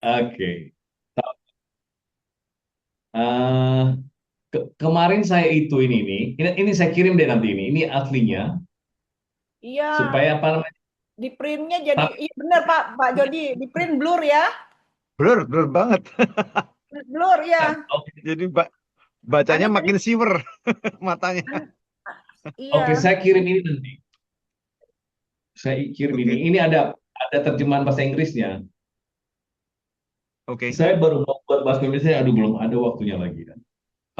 Oke. Eh, kemarin saya itu ini nih, ini saya kirim deh nanti ini. Ini aslinya Iya, supaya apa namanya? di printnya jadi, Tapi iya bener Pak, Pak Jody, di print blur ya, oh, Blur, blur banget. blur ya. oke, Jadi bacanya Ani tadi, makin siwer matanya. An- oke, iya, saya kirim ini nanti. Saya kirim ini. Oke, Ini ada terjemahan bahasa Inggrisnya. oke. Saya baru mau buat bahasa Indonesia, aduh belum ada waktunya lagi kan.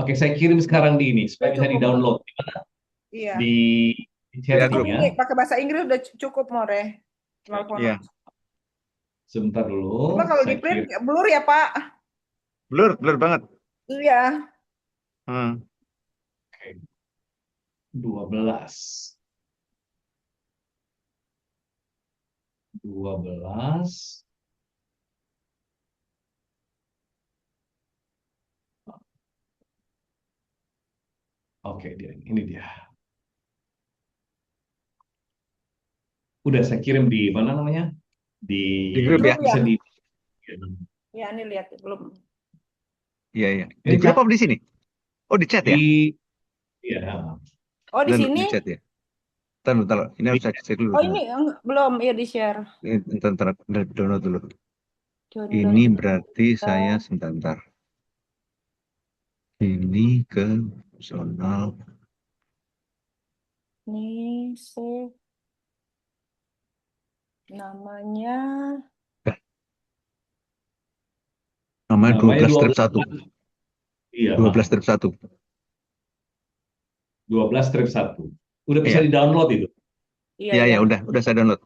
Oke, saya kirim sekarang di ini udah supaya bisa cukup Pak. di-download Iya. di Via Cukup grup. chatting ya. ini pakai bahasa Inggris udah cukup More. Malfono. Iya, Sebentar Cuma dulu, kalau di saya print kirim. blur ya Pak. blur, blur banget. Iya. Hmm. Oke, 12. 12. Oke, ini dia. Udah saya kirim di mana namanya? Di Di grup Blur ya? bisa ya. di Ya, ini lihat belum. Iya, iya. Di ini grup chat apa di sini? Oh, di chat ya? di ya Oh, di Dan sini? di chat ya. Bentar, bentar. Ini di harus saya cek dulu. Oh, Bentar. ini belum ya di-share. Ini bentar, bentar. Download dulu. Download Ini ini. berarti saya sebentar, bentar. Ini ke personal. Nih, save namanya. Eh, namanya namanya 12 strip 1. 12. Iya, 12 strip 1. 12-1. Udah bisa Iya. di-download itu. Iya, Iya, iya. ya, udah saya download.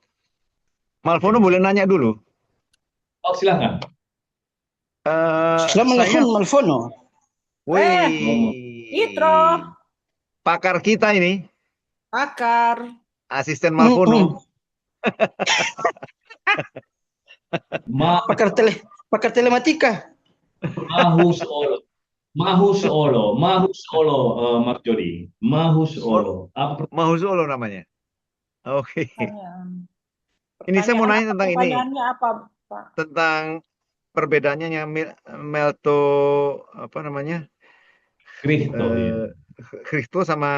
Malfono Oke. boleh nanya dulu. Oh, silakan. Saya, Assalamualaikum Malfono. Itro, wih, pakar kita ini, akar. asisten Malfono. Mm-mm. Ma Pakar tele pakar telematika. Mahus Olo. Mahus Olo. Mahus Olo, Mas Jody. Mahus Oh, Olo. Apa Mahusolo namanya. Oke. Pertanyaan. Ini saya mau Pertanyaan nanya apa? tentang ini, Pertanyaannya apa, Pak? tentang perbedaannya yang Melto apa namanya, Cristo eh, ini? Christo sama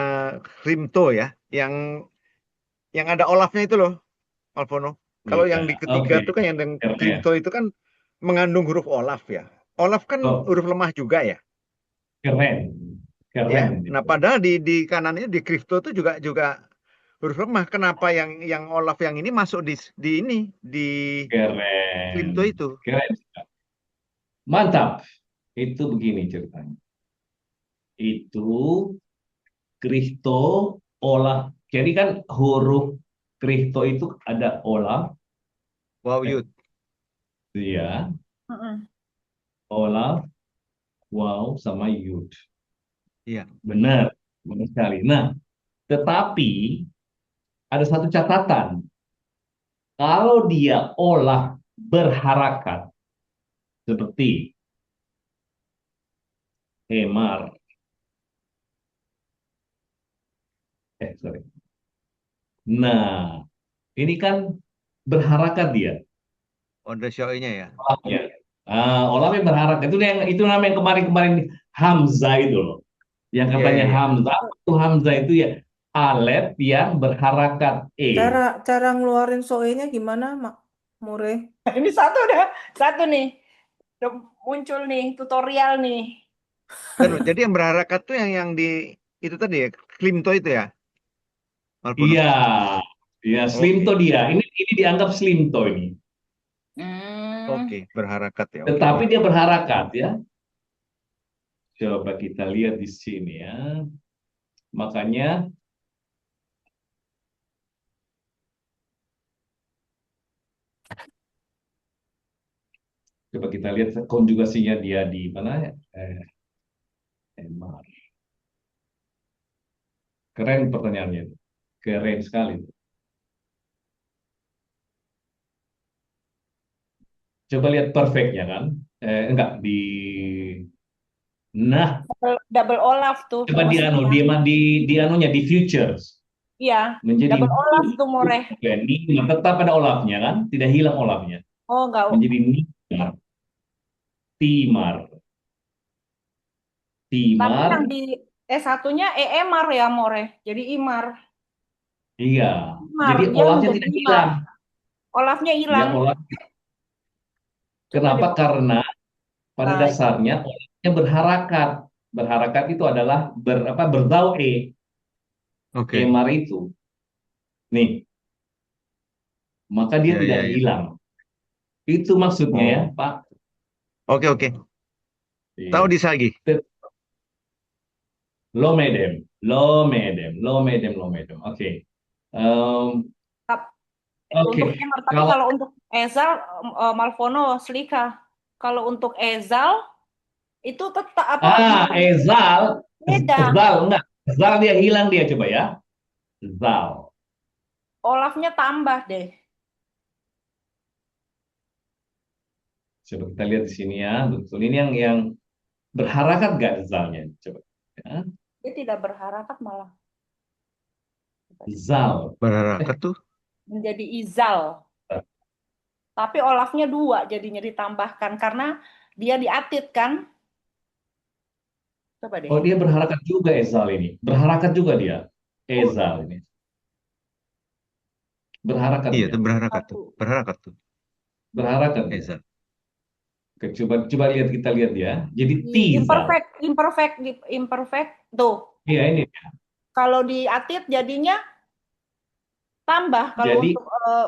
Krimto ya, yang ada Olafnya itu loh, Alfono. Kalau Iya, yang di ketiga oke. itu kan yang Keren. Krimto itu kan mengandung huruf Olaf ya. Olaf kan Oh, huruf lemah juga ya, keren. ya. Keren Nah, itu. padahal di kanannya di Kripto itu juga juga huruf lemah. Kenapa yang Olaf yang ini masuk di ini di Keren. Krimto itu? Keren. Mantap. Itu begini ceritanya. Itu Kristo Olaf. Jadi kan huruf Kristo itu ada Olaf, Wow, eh, Yud. ya, Mm-mm. Olaf, Wow, sama Yud. Iya. Benar, benar sekali. Nah, tetapi ada satu catatan. Kalau dia Olaf berharakat seperti Hemar, sorry. Nah, ini kan berharakat dia. On the show-nya ya. Olafnya. Olafnya berharakat. Itu nama yang kemarin-kemarin Hamzah itu loh. Yang Iya, iya, katanya iya. Hamzah. Itu Hamzah itu ya Alef yang berharakat Cara E. cara ngeluarin soe-nya gimana, Mak Mure? Ini satu udah, satu nih. Udah muncul nih tutorial nih. Jadi yang berharakat tuh yang di itu tadi ya, Klimto itu ya, Malfono. Iya, ya Slimto Oke. dia. Ini dianggap Slimto ini. Oke, Hmm. berharakat ya. Oke, Tetapi oke. dia berharakat ya. Coba kita lihat di sini ya. Makanya coba kita lihat konjugasinya dia di mana ya? Emar. Keren pertanyaannya. Keren sekali. Coba lihat perfectnya kan. Enggak di. Nah, Double Olaf tuh coba di anu, maksudnya. di anunya di futures Iya, menjadi double Olaf tuh More. ini tetap ada olafnya kan, tidak hilang olafnya Oh, enggak. menjadi nikah. Timar. Tapi Timar, yang di S1-nya EMAR ya, More. Jadi IMAR. iya. IMAR, Jadi dia olafnya menjadi tidak IMAR. hilang. Olafnya Ya, hilang. olaf. Coba deh. Kenapa? Karena pada Nah, dasarnya olafnya berharakat. Berharakat itu adalah berdaue, Oke. emar itu. Nih, maka dia Ya, tidak ya, ya. hilang. Itu maksudnya ya, Oh. Pak. Oke, oke. Tahu Iya. di Sagi. Lomedem, lomedem, lomedem, lomedem. Oke. Em, tap- oke. untuk EMAR. Tapi Kalau kalau untuk EZAL, Malvono, Slika. Kalau untuk EZAL, itu tetap apa Ezal, beda. Zal enggak. Zal dia hilang dia coba ya. Zal. Olafnya tambah deh. Coba kita lihat di sini ya, betul. Ini yang berharakat nggak zalnya? Coba. Ya. Dia tidak berharakat malah Zal. Berharakat tuh. menjadi izal. Tapi olafnya 2 jadinya ditambahkan karena dia diatit kan. Coba deh. Oh, dia berharakat juga Ezal ini. Berharakat juga dia. Oh, Ezal ini. Berharakat Iya, dia. tuh berharakat tuh. satu. Berharakat tuh. Berharakat dia. Eza. Oke, coba lihat, kita lihat ya. Jadi Tizal. Imperfect tuh. Iya ini. Kalau diatit jadinya tambah kalau Jadi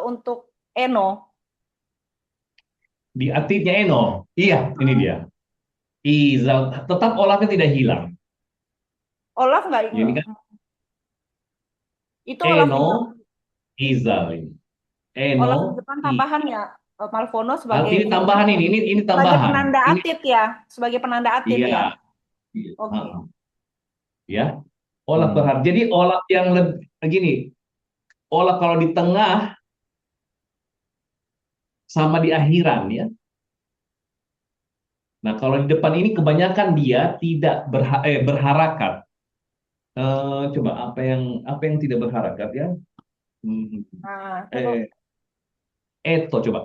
untuk eno. di atitnya Eno. Iya, ini dia. Izal. Tetap olahnya tidak hilang. Olaf nggak Ini kan itu olaf di Eno, Izal ini. olaf Eno, di depan tambahan ya, Malvono sebagai ini tambahan ini sebagai tambahan. penanda Ini atit ya, sebagai penanda atit iya. ya. Iya. Oke. Ya. Olaf berharap. Jadi olaf yang lebih gini, olaf kalau di tengah sama di akhiran ya. Nah, kalau di depan ini kebanyakan dia tidak berharakat. Coba apa yang tidak berharakat ya? Hmm, Nah, coba. eh, Eto coba.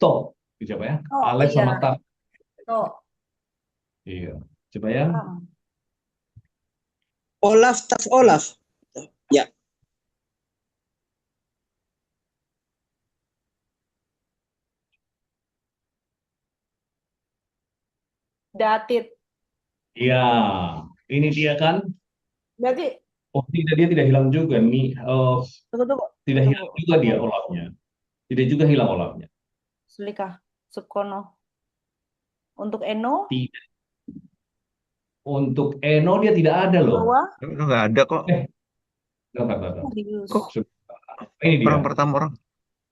To. Coba ya. Oh Alef iya, sama ta. tuh. Iya. Coba ya. Olaf tas Olaf. Ya. Datit. Iya. Ini dia kan. Berarti Oh, tidak, dia tidak hilang juga nih. tunggu tunggu Tidak tunggu. hilang juga dia olafnya. Tidak juga hilang olafnya. Selika, Subkono. Untuk Eno, Tidak. Untuk Eno dia tidak ada loh. bawah, Itu nggak ada kok. Enggak. serius. Kok Ini dia. orang pertama orang.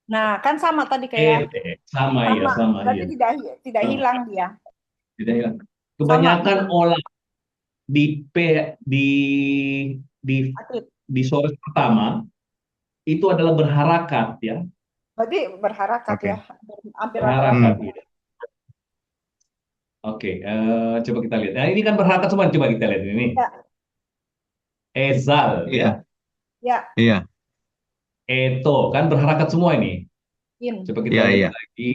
Nah, kan sama tadi kayak Sama ya, sama berarti iya. tidak Sama. hilang dia. Tidak hilang. Sama. Kebanyakan olaf di Atit. di sore pertama itu adalah berharakat ya. Berarti berharakat Oke. ya. Hampir Berharakat ya. Oke, coba kita lihat. Nah, ini kan berharakat semua. Coba kita lihat ini. Ya. Ezal Iya. ya. Ya, Iya. Eto kan berharakat semua ini. in, Coba kita Iya, lihat iya. lagi.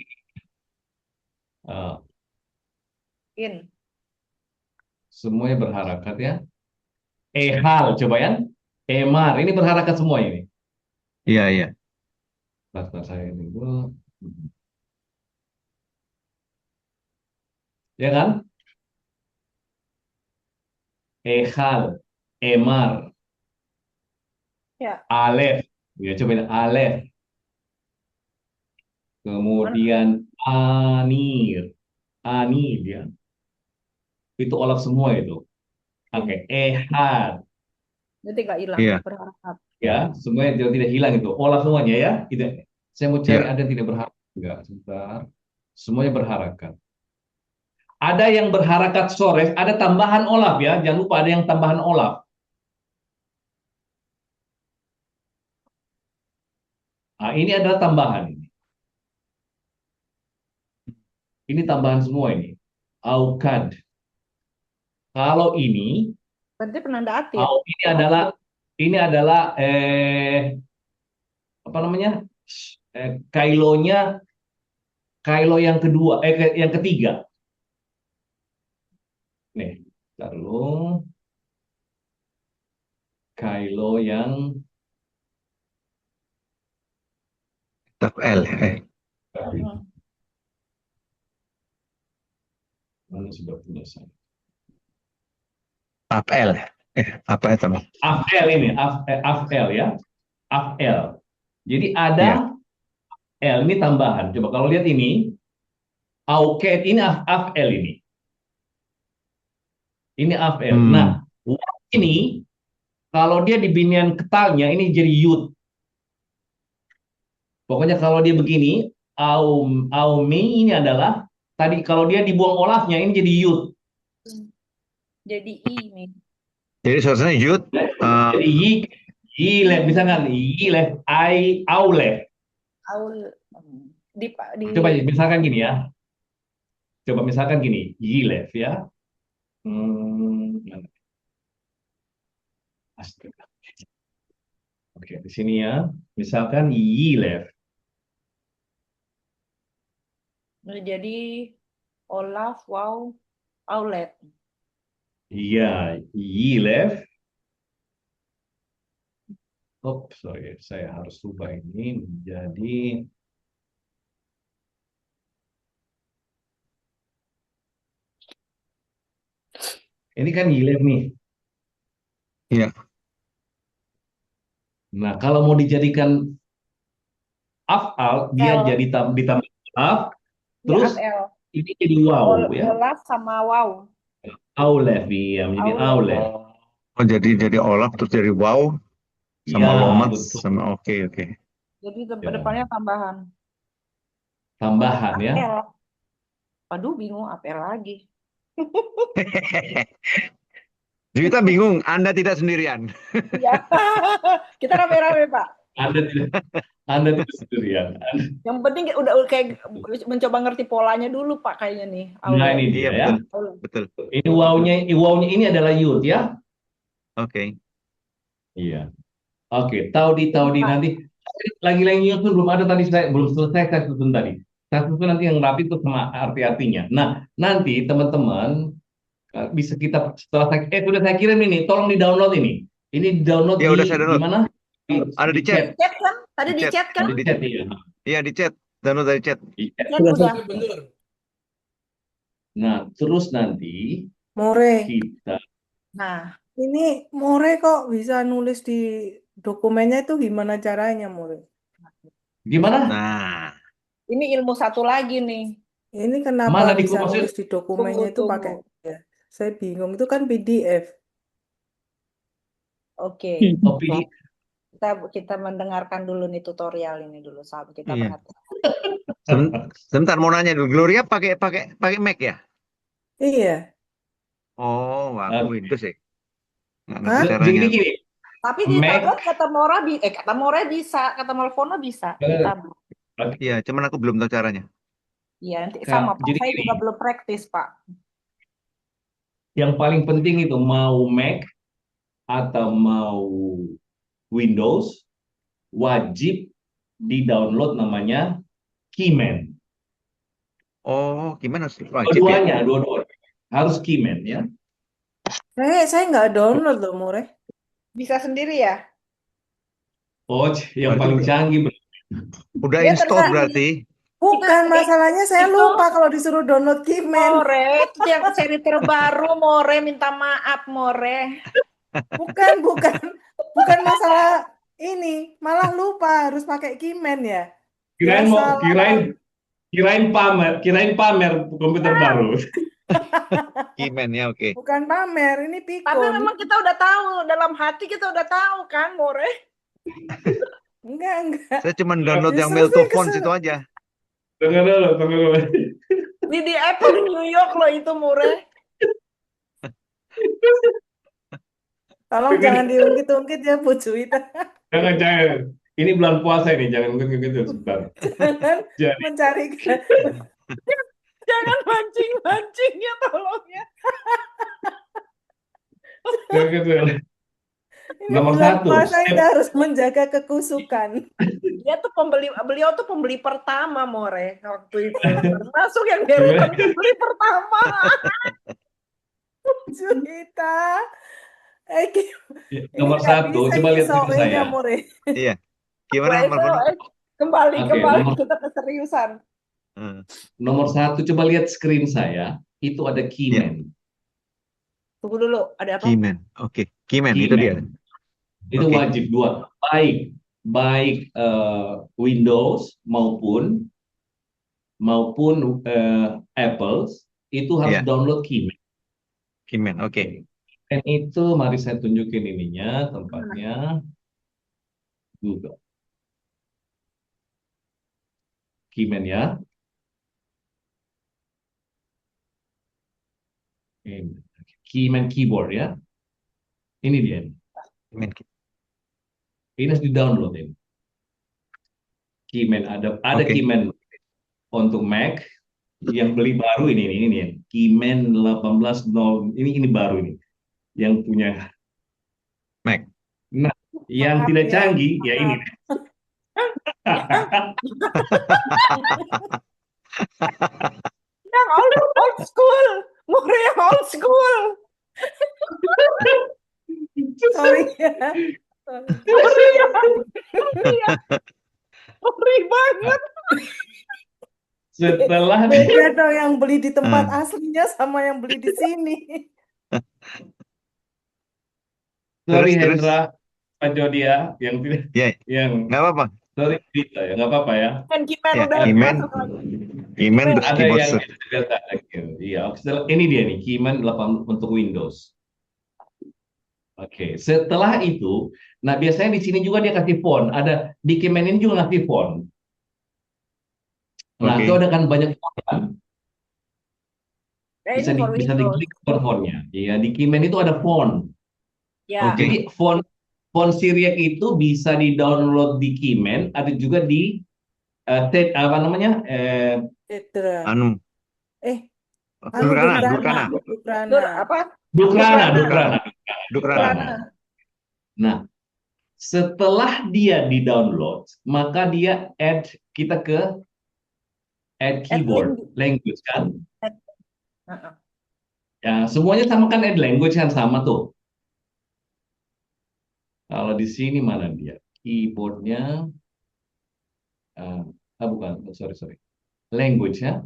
in. Semuanya berharakat ya. Ehal coba ya. Emar ini berharakat semua ini. Iya, iya. Daftar saya ini. Ya kan? Ehal, Emar, Ya. Alef. Ya, coba ini Alef. Kemudian Anir. Anir ya. Itu olaf semua itu. Oke, Ehad. Berarti nggak hilang, Iya. berharakat. Ya, semuanya tidak hilang itu. Olaf semuanya ya. Tidak. Saya mau cari Iya. ada yang tidak berharakat. Enggak, sebentar. Semuanya berharakat. Ada yang berharakat sores, ada tambahan olaf ya. Jangan lupa ada yang tambahan olaf. Nah, ini adalah tambahan. Ini tambahan semua ini. Aukad. Kalau ini, Berarti penanda atit. ini adalah apa namanya? Kailonya, kailo yang kedua, yang ketiga. Nih, lalu Kylo yang Taf L. Hmm. mana sudah punya saya. Taf L. Apa itu, Bang? Afel ini, Afel ya, Afel. Jadi Iya. ada L ini tambahan. Coba kalau lihat ini, Auket ini Afel ini. Ini Afel. Hmm. Nah, ini kalau dia di binian ketalnya ini jadi yud. Pokoknya kalau dia begini, Aumi ini adalah tadi kalau dia dibuang olafnya ini jadi yud. Jadi I nih. Jadi suasananya Yud. Jadi yilef, bisa nggak? Yilef, aulef. Aul. Di Coba misalkan gini ya. Coba misalkan gini, yilef ya. Mana? Astaga. Oke, di sini ya. Misalkan yilef. jadi Olaf, wow, Aulet. Iya, yilef. Oh, sorry, saya harus ubah ini menjadi ini kan yilef nih. Iya. Nah, kalau mau dijadikan afal, dia L. jadi ditambah af, Ya, terus FL. ini jadi wow ya. Olaf sama wow. Aulef, iya menjadi Aulet. aulef. Oh, jadi Olaf terus jadi Wow sama Iya, Lomat betul. sama oke. Jadi Ya, depannya tambahan. tambahan ya. APL. Aduh, bingung APL lagi. Juwita bingung, Anda tidak sendirian. Ya. Kita rame-rame, Pak. Anda tidak Anda tidak sendirian. Yang penting udah kayak mencoba ngerti polanya dulu, Pak, kayaknya nih. Nah, Aulet. ini Iya, dia ya. betul. Betul. Ini wow-nya ini adalah yud ya. Oke. Iya. Oke, tahu di Pak. nanti lagi-lagi nyusun belum ada tadi saya belum selesai saya susun tadi. Saya susun nanti yang rapi itu sama arti-artinya. Nah, nanti teman-teman bisa kita setelah saya sudah saya kirim ini, tolong di-download ini. Ini di-download Ya udah saya di download. mana? Ada di chat. Di chat kan? Tadi Di di chat. chat kan? Di chat ya. Iya, di chat. Download dari chat. Iya. Chat udah. Nah, terus nanti More, kita Nah, ini More kok bisa nulis di dokumennya itu gimana caranya, More? gimana? Nah, ini ilmu satu lagi nih. Ini kenapa Mana di bisa maksud? nulis di dokumennya itu Tunggu. pakai ya? Saya bingung, itu kan PDF. Oke. Oh, PD. Kita mendengarkan dulu nih tutorial ini dulu, sahabat kita Iya. perhatikan. sebentar mau nanya dulu. Gloria pakai Mac ya? Iya. Oh, aku Oke. Windows ya. Nggak Hah? ngerti caranya. Gini. Tapi di Mac. tablet kata More bisa, kata Malvono bisa di tablet. Iya, cuman aku belum tahu caranya. Iya, nanti sama Pak. Jadi Saya gini. juga belum praktis, Pak. Yang paling penting itu mau Mac atau mau Windows wajib di-download namanya Keyman. Oh, gimana sih? Wajib ya? Dua-duanya harus Keyman ya. Saya nggak download loh, More. Bisa sendiri ya? Oh, yang Waduh, paling canggih. Udah Ya, install ternyata- berarti. Bukan, masalahnya saya itu- lupa kalau disuruh download Keyman. More, itu yang seri terbaru, More. Minta maaf, More. Bukan masalah ini, malah lupa harus pakai Keyman ya. Kirain pamer komputer baru. Keyman ya, oke. Bukan pamer, ini Tapi pikun. memang kita udah tahu, dalam hati kita udah tahu kan, More. Enggak. Saya cuma download yang Justru Melto saya Fonts kesel. itu aja. Tunggu dulu. Di Apple New York loh itu, More. Tolong jangan diungkit-ungkit ya, Bu Juwita. Jangan. Ini bulan puasa ini, jangan gitu sebentar. Jangan mencari. Jangan mancing-mancing ya, tolong ya. Jangan gitu. Ini Nomor bulan satu. puasa kita harus menjaga kekusukan. Dia tuh beliau tuh pembeli pertama, More, waktu itu. Termasuk yang dari pembeli pertama. Juwita. Ki- Ya, ini nomor nggak satu, bisa coba ini lihat screen soalnya, saya. More. Iya. Wah, Gimana, itu Marvano? kembali Oke, nomor kita ke seriusan. Hmm. nomor satu, coba lihat screen saya. Itu ada Iya. keyman. Tunggu dulu, ada apa? Keyman. Oke. Keyman itu dia. Keyman. Itu Oke. wajib dua. Baik Windows maupun Apple itu harus Iya. download Keyman. Keyman. Oke. Dan itu mari saya tunjukin ininya, Mana? tempatnya Google. Keyman ya. Keyman keyboard ya. Ini dia. Keyman. Ini harus di-download ini. Keyman ada Oke. Keyman untuk Mac yang beli baru ini ya. Keyman 18.0 ini baru ini yang punya Mac. Nah, yang Maaf tidak ya, canggih ya ini. Yang old school, More yang old school. sorry ya. More yang More banget. Setelah Beda dong yang beli di tempat Hmm. aslinya sama yang beli di sini. sorry Terus. Hendra, Pak Jodia yang tidak Ya, yang nggak apa-apa. sorry Vita ya nggak apa-apa ya. Dan Keyman Ya, udah Keyman. masuk lagi. Keyman Keyman terus Ada keyboard yang set. biasa gitu. Iya, ini dia nih Keyman 8 untuk Windows. Oke, setelah itu, nah biasanya di sini juga dia kasih font. Ada di Keyman ini juga ngasih font. Nah, Oke. itu ada kan banyak font kan? Nah, Bisa ini for bisa Windows. diklik fontnya. Iya, di Keyman itu ada font. Ya. Oke. Jadi font Syriac itu bisa di-download di Keyman, ada juga di apa namanya? Cedra. Anu. Durkana. Durkana. Apa? Dukrana. Durkana. Nah, setelah dia di-download, maka dia kita ke add keyboard language kan? Heeh. Ya, semuanya sama kan add language kan sama tuh. Kalau di sini mana dia? Keyboardnya, bukan, sorry. Language ya.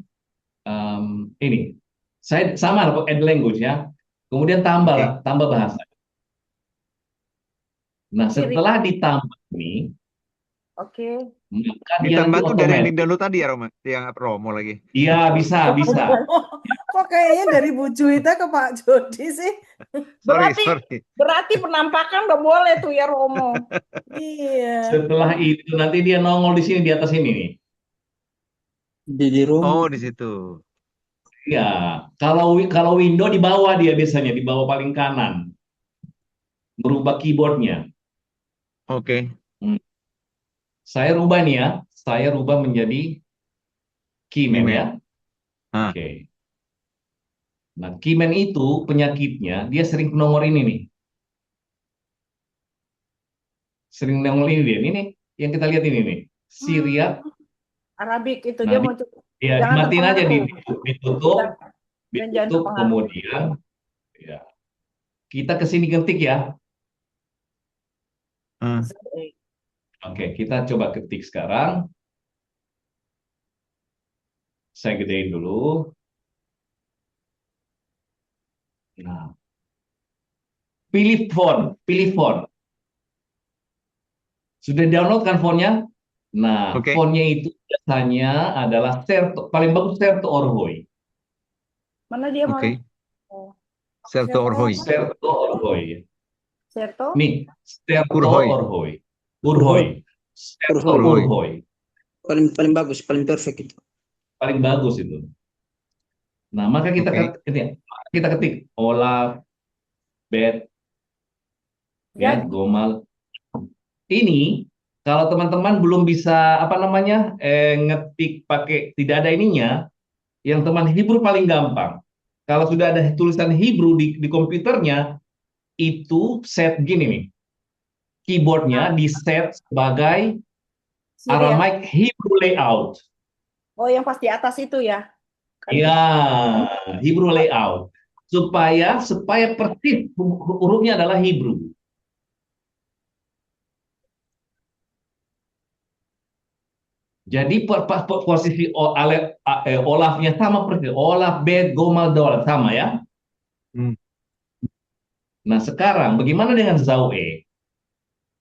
Ini, saya sama add language ya. Kemudian tambah bahasa. Nah, setelah ditambah ini, Oke. maka dia Ditambah nanti tuh dari yang otomatis. di-download tadi ya, Roma? Yang Romo lagi. Iya, bisa. Kok kayaknya dari Bu Juwita ke Pak Jody sih? Sorry. Berarti penampakan udah boleh tuh ya, Romo. Iya. Setelah itu nanti dia nongol di sini di atas ini nih. Di rumah. Oh, di situ. Ya, kalau window di bawah dia biasanya di bawah paling kanan. Merubah keyboardnya. Oke. Saya rubah nih ya. Saya rubah menjadi Keyman ya. Ah. Oke. Nah, Keyman itu penyakitnya dia sering nongol ini nih. Sering nongol ini dia. Ini yang kita lihat ini nih. Syriac. Arabik itu Nah, dia mau ya, jangan dimatiin aja terpengaruh. ditutup. Dan jangan Ditutup terpengaruh. kemudian ya. Kita ke sini ketik ya. Oke, kita coba ketik sekarang. Saya gedein dulu. Nah, pilih font. Sudah download kan fontnya? Nah, Oke. fontnya itu biasanya adalah paling bagus Certo Orhoi. Mana dia mau? Oke. Certo Orhoi. Certo Orhoi. Certo? Nih, Certo Urhoi. Orhoi. Certo Urhoi. Orhoi. Paling bagus, paling perfect itu. Paling bagus itu. Nah, maka kita ketik Olaf, Bet, ya, Gomal. Ini kalau teman-teman belum bisa ngetik pakai tidak ada ininya, yang teman Hebrew paling gampang. Kalau sudah ada tulisan Hebrew di komputernya, itu set gini nih. Keyboardnya di set sebagai Aramaic Hebrew layout. Oh, yang pas di atas itu ya? Ya, Hebrew layout. supaya persis hurufnya adalah Hebrew. Jadi posisi Olafnya sama persis. Olaf, Bet, Gomal, Dol sama ya. Hmm. Nah sekarang bagaimana dengan Zaue?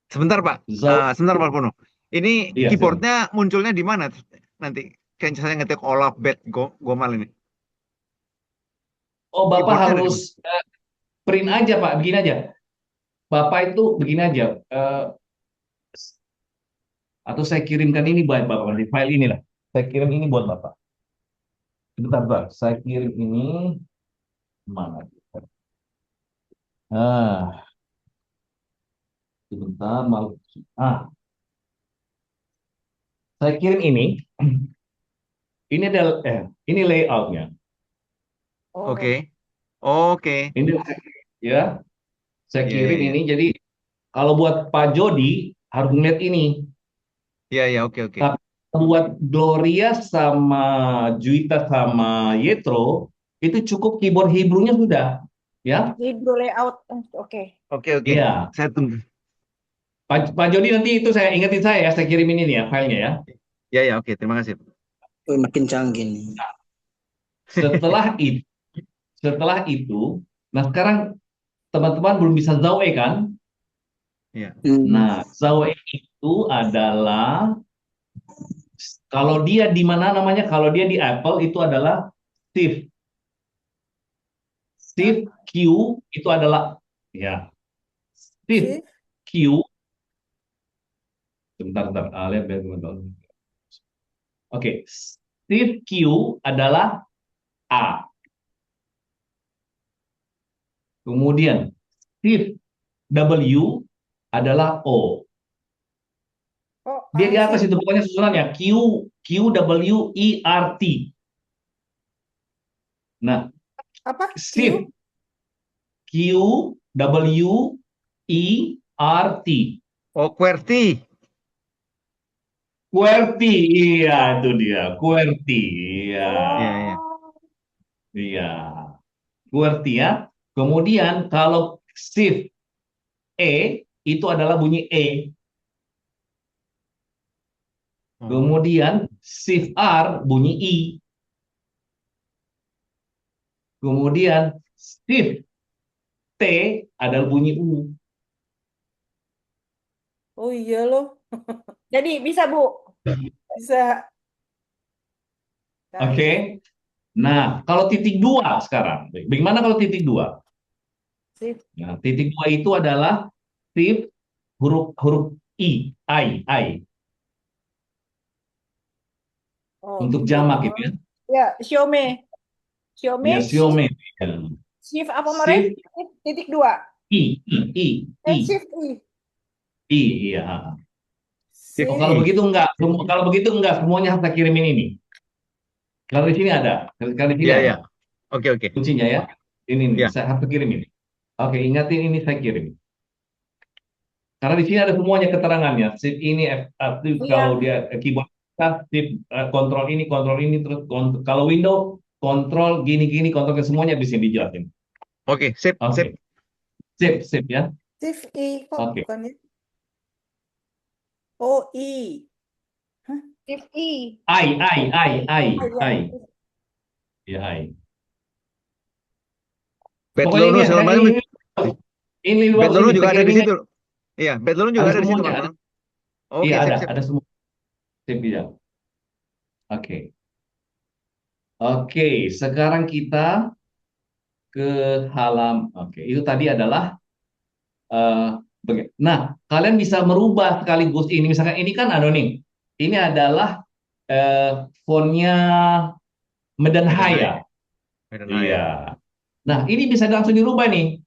Sebentar Pak, Zaue, sebentar Pak Puno. Ini iya, silakan. keyboardnya munculnya di mana nanti? Kayak saya ngetik Olaf Bet Gomal ini. Oh, Bapak Keyboardnya ada di mana? harus print aja Pak, begini aja. Bapak itu begini aja. Atau saya kirimkan ini buat Bapak di file inilah. Saya kirim ini buat Bapak. Sebentar, Pak. Saya kirim ini mana? Ah, sebentar mau. Saya kirim ini. Ini adalah ini layoutnya. Oh, Oke. Oke. Ini ya. Saya Iya, iya, kirim iya. ini. Jadi kalau buat Pak Jody harus ngeliat ini. Iya, iya, oke, oke. Tapi buat Gloria sama Juita sama Yetro itu cukup keyboard Hebrew-nya sudah. Ya. Hebrew layout. Oke. Oke, oke. Iya. Saya tunggu. Pak Jody nanti itu saya ingetin saya ya. Saya kirimin ini ya filenya ya. Iya, iya, oke. Terima kasih. Oh, makin canggih nih. Setelah itu, nah sekarang teman-teman belum bisa Zawe kan? Iya. Nah, Zawe itu adalah kalau dia di mana namanya? Kalau dia di Apple itu adalah Shift. Shift Q itu adalah ya Shift Shift. Q. Bentar, lihat biar teman-teman. Oke, Shift Q adalah A. Kemudian Shift W adalah O. Oh, Dia di atas shift. itu pokoknya susunannya Q W E R T. Nah, Apa? Shift Q W E R T. Oh, QWERTY. QWERTY, iya itu dia, QWERTY, iya, Iya, iya. Oh. iya, QWERTY ya. Kemudian kalau Shift E itu adalah bunyi E. Oh. Kemudian Shift R bunyi I. Kemudian Shift T adalah bunyi U. Oh iya loh. Jadi bisa, Bu. Bisa. Oke. Canggih. Nah, kalau titik dua sekarang, bagaimana kalau titik dua? Shift. Nah, titik dua itu adalah shift huruf huruf I Oh, untuk gitu. jamak gitu ya. Ya, Xiaomi. Ya, Shift. Xiaomi. Shift apa kemarin? Shift Titik 2. I, Shift I. iya. Shift Oh, Shift. kalau I. begitu enggak, kalau begitu enggak semuanya harus saya kirimin ini. Kalau di sini ada, kalau di sini Iya, ada iya. Oke, oke. kuncinya ya. Ini nih, Iya. saya harus kirim ini. Oke, ingatin ini saya kirim. Karena di sini ada semuanya keterangannya. Shift ini aktif kalau Iya. dia keyboard shift kontrol ini terus kalau Windows kontrol gini kontrol semuanya di sini dijelasin. Oke, sip, sip. Oke. Sip ya. Shift I kok Oke. bukannya? Oh, I. Hah? Shift I. I. Ya, I. Pokoknya Betlonu segala macam. ini luar Betlonu sini juga saya ada di kirimin situ. Iya, Betlonu juga ada ada di situ, semuanya. Pak. Ada, Oke, iya sip, sip. ada semua. Sip ya. Oke. Oke, sekarang kita ke Oke, itu tadi adalah nah, kalian bisa merubah sekaligus ini. Misalkan ini kan anonim. Ini adalah fontnya Medan Medan Haya. Haya. Medan Haya. Iya. Nah, ini bisa langsung dirubah nih.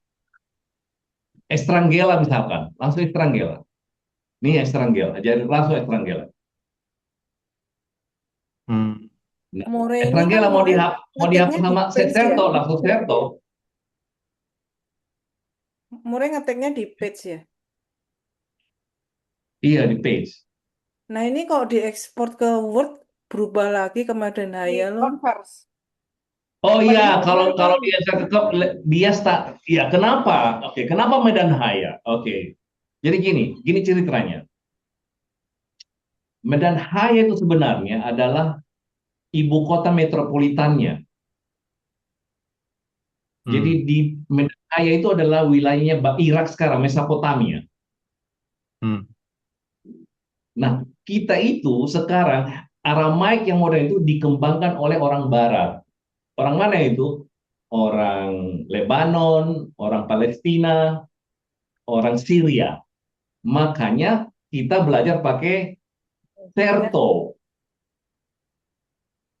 Estrangela misalkan, langsung Estrangela. Nih Estrangela, jadi langsung Estrangela. Hmm. Nah, More ini kan Estrangela mau More dihapus ngetiknya di sama page ya. Serto, langsung Serto. More ngetiknya di page ya. Iya di page. Nah ini kalau diekspor ke Word berubah lagi ke Medan Di Haya loh. converse. Oh Apa iya, dia kalau mulai kalau tahu? dia cakep, dia ya kenapa? Oke, kenapa Medan Haya? Oke, jadi gini ceritanya. Medan Haya itu sebenarnya adalah ibu kota metropolitannya. Jadi Hmm. di Medan Haya itu adalah wilayahnya Irak sekarang, Mesopotamia. Hmm. Nah, kita itu sekarang Aramaik yang modern itu dikembangkan oleh orang Barat. Orang mana itu? Orang Lebanon, orang Palestina, orang Syria. Makanya kita belajar pakai Serto.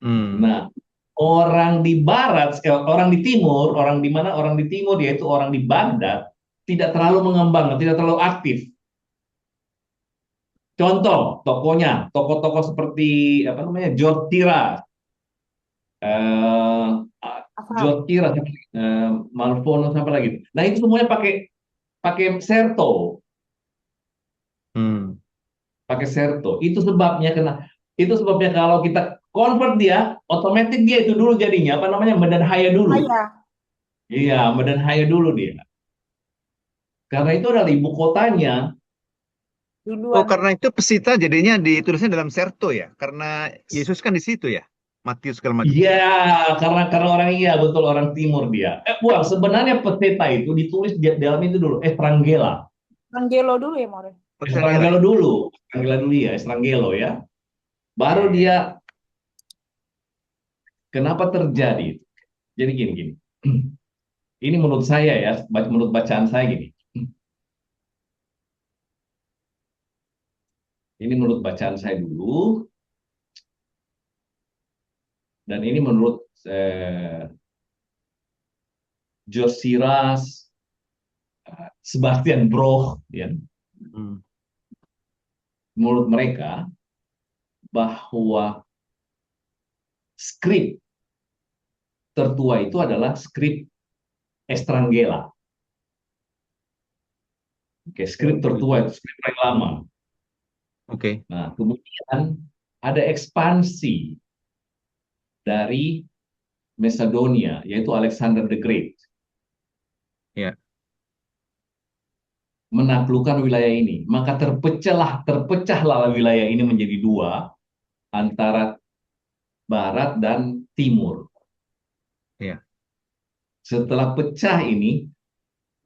Hmm. Nah, orang di barat, orang di timur, orang di mana? Orang di timur yaitu orang di Baghdad tidak terlalu mengembang, tidak terlalu aktif. Contoh tokonya, tokoh-tokoh seperti apa namanya George Tiras, eh, Asal. George Tiras, Malvono sampai lagi. Nah itu semuanya pakai pakai Serto, Hmm. pakai Serto. Itu sebabnya kalau kita convert dia, otomatis dia itu dulu jadinya apa namanya Medan Haya dulu. Saya Iya, Medan Haya dulu dia. Karena itu adalah ibu kotanya. Oh, duluan. karena itu pesita jadinya ditulisnya dalam Serto ya, karena Yesus kan di situ ya, Matius segala macam. Iya, karena orang iya betul orang timur dia. Buang sebenarnya peta itu ditulis di dalam itu dulu, Estrangela. Anggelo dulu ya, More. Oh, Estrangela Estrangelo ya. dulu, Estrangela dulu ya, Estrangelo ya. Baru Iya, iya, dia iya. kenapa terjadi? Jadi gini gini. Ini menurut saya ya, menurut bacaan saya gini. Ini menurut bacaan saya dulu dan ini menurut Josiras, Sebastian Broch ya. Hmm. Menurut mereka bahwa skrip tertua itu adalah skrip Estrangela. Oke, skrip tertua itu skrip paling lama. Oke. Nah, kemudian ada ekspansi dari Macedonia, yaitu Alexander the Great, Ya. menaklukkan wilayah ini. Maka terpecahlah wilayah ini menjadi dua, antara barat dan timur. Ya. Setelah pecah ini,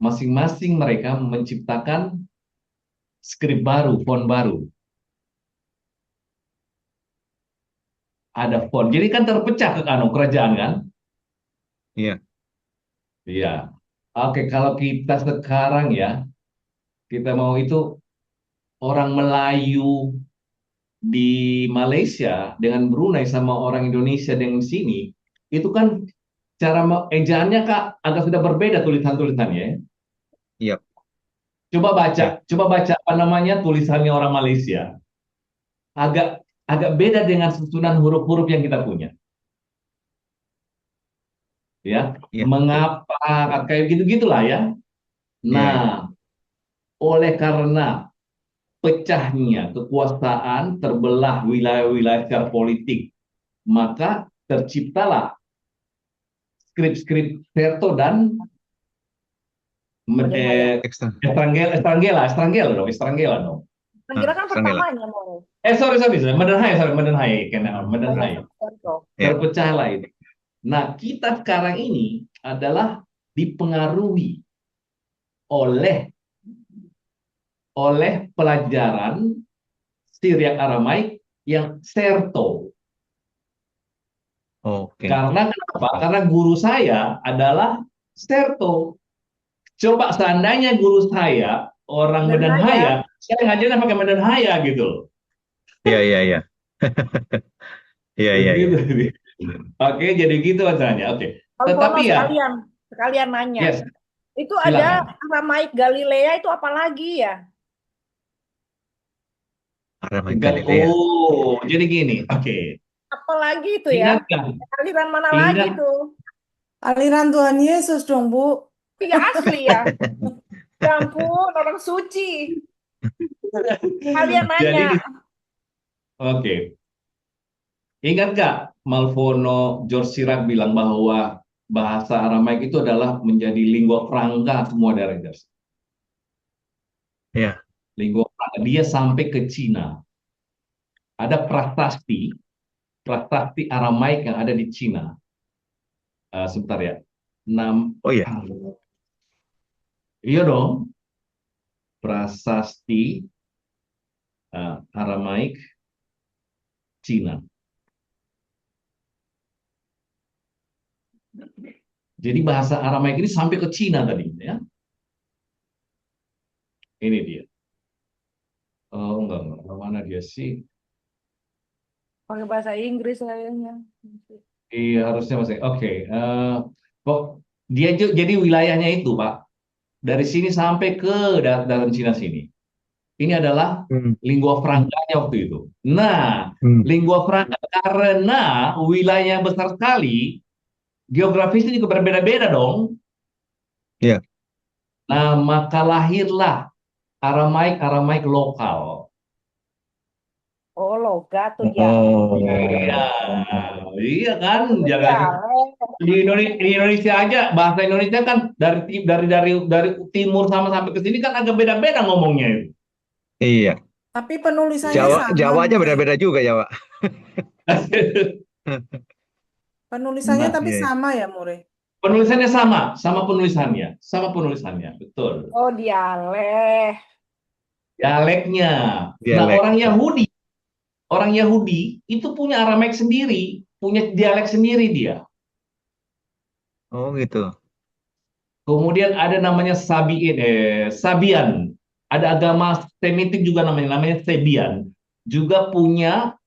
masing-masing mereka menciptakan skrip baru, font baru. Ada font. Jadi kan terpecah ke kerajaan kan? Iya. Iya. Oke, kalau kita sekarang ya, kita mau itu orang Melayu di Malaysia dengan Brunei sama orang Indonesia dengan sini, itu kan cara ejaannya Kak agak sudah berbeda tulisan-tulisannya ya. Iya. Ya. Coba baca apa namanya tulisannya orang Malaysia. Agak agak beda dengan susunan huruf-huruf yang kita punya, ya. Iya. Betul. Mengapa kayak gitu-gitulah ya. Iya. Iya. Nah, oleh karena pecahnya kekuasaan, terbelah wilayah-wilayah secara politik, maka terciptalah skrip-skrip Verto dan Medan Haya. Ekstra. Estrangela dong. Kira kan Estrangela. pertamanya, More. Sorry, Medan Haya, Medan Haya Haya. Contoh. Ya. Terpecahlah itu. Nah, kita sekarang ini adalah dipengaruhi oleh pelajaran Syriak Aramaik yang Serto. Oke. Karena kenapa? Karena guru saya adalah Serto. Coba seandainya guru saya orang Medan Medan Haya. Haya, saya ngajarnya pakai Medan Haya gitu loh. Iya, iya, iya. Iya, iya, iya. Begitu. Oke, jadi gitu acaranya. Oke. Alfono Tetapi ya, sekalian nanya. yes, Itu ada silakan. Aramaik Galilea itu apa lagi ya? Aramaik Galilea. Oh, jadi gini. Oke. Apa lagi itu ya? Ingatkan, Aliran mana lagi ingat. tuh? Aliran Tuhan Yesus dong, Bu. Ya asli ya. Ya ampun, orang suci. Kalian Jadi, nanya. oke. Ingat nggak Malvono George Sirac bilang bahwa bahasa Aramaik itu adalah menjadi lingua franca semua daerah Jersey. Ya. Lingua franca. Dia sampai ke Cina. Ada prasasti Aramaik yang ada di Cina. Sebentar ya. Oh ya. Iya dong. Prasasti Aramaik Cina. Jadi bahasa Aramaik ini sampai ke Cina tadi, ya. Ini dia. Oh, enggak. Mana dia sih? Pakai bahasa Inggris kayaknya. Iya, harusnya masih. Oke. Kok dia jadi wilayahnya itu, Pak. Dari sini sampai ke dalam Cina sini. Ini adalah Hmm. lingua francanya waktu itu. Nah, Hmm. lingua franca karena wilayahnya besar sekali, geografisnya juga berbeda-beda dong. Ya. Nah, maka lahirlah Aramaik lokal. Oh, logat tuh ya. Oh. Iya, iya kan? Oh, itu Jangan dialek. di Indonesia aja bahasa Indonesia kan dari timur sama sampai ke sini kan agak beda-beda ngomongnya itu. Iya. Tapi penulisannya Jawa sama, Jawa aja Mure. beda-beda juga Jawa. Penulisannya Nah, tapi Iya. sama ya, Mure. penulisannya sama penulisannya, betul. Oh, dialek. Dialeknya. Nah, Dialek. orang Yahudi itu punya Aramaik sendiri, punya dialek sendiri dia. Oh gitu. Kemudian ada namanya Sabian. Ada agama Semitik juga namanya Sebian. Juga punya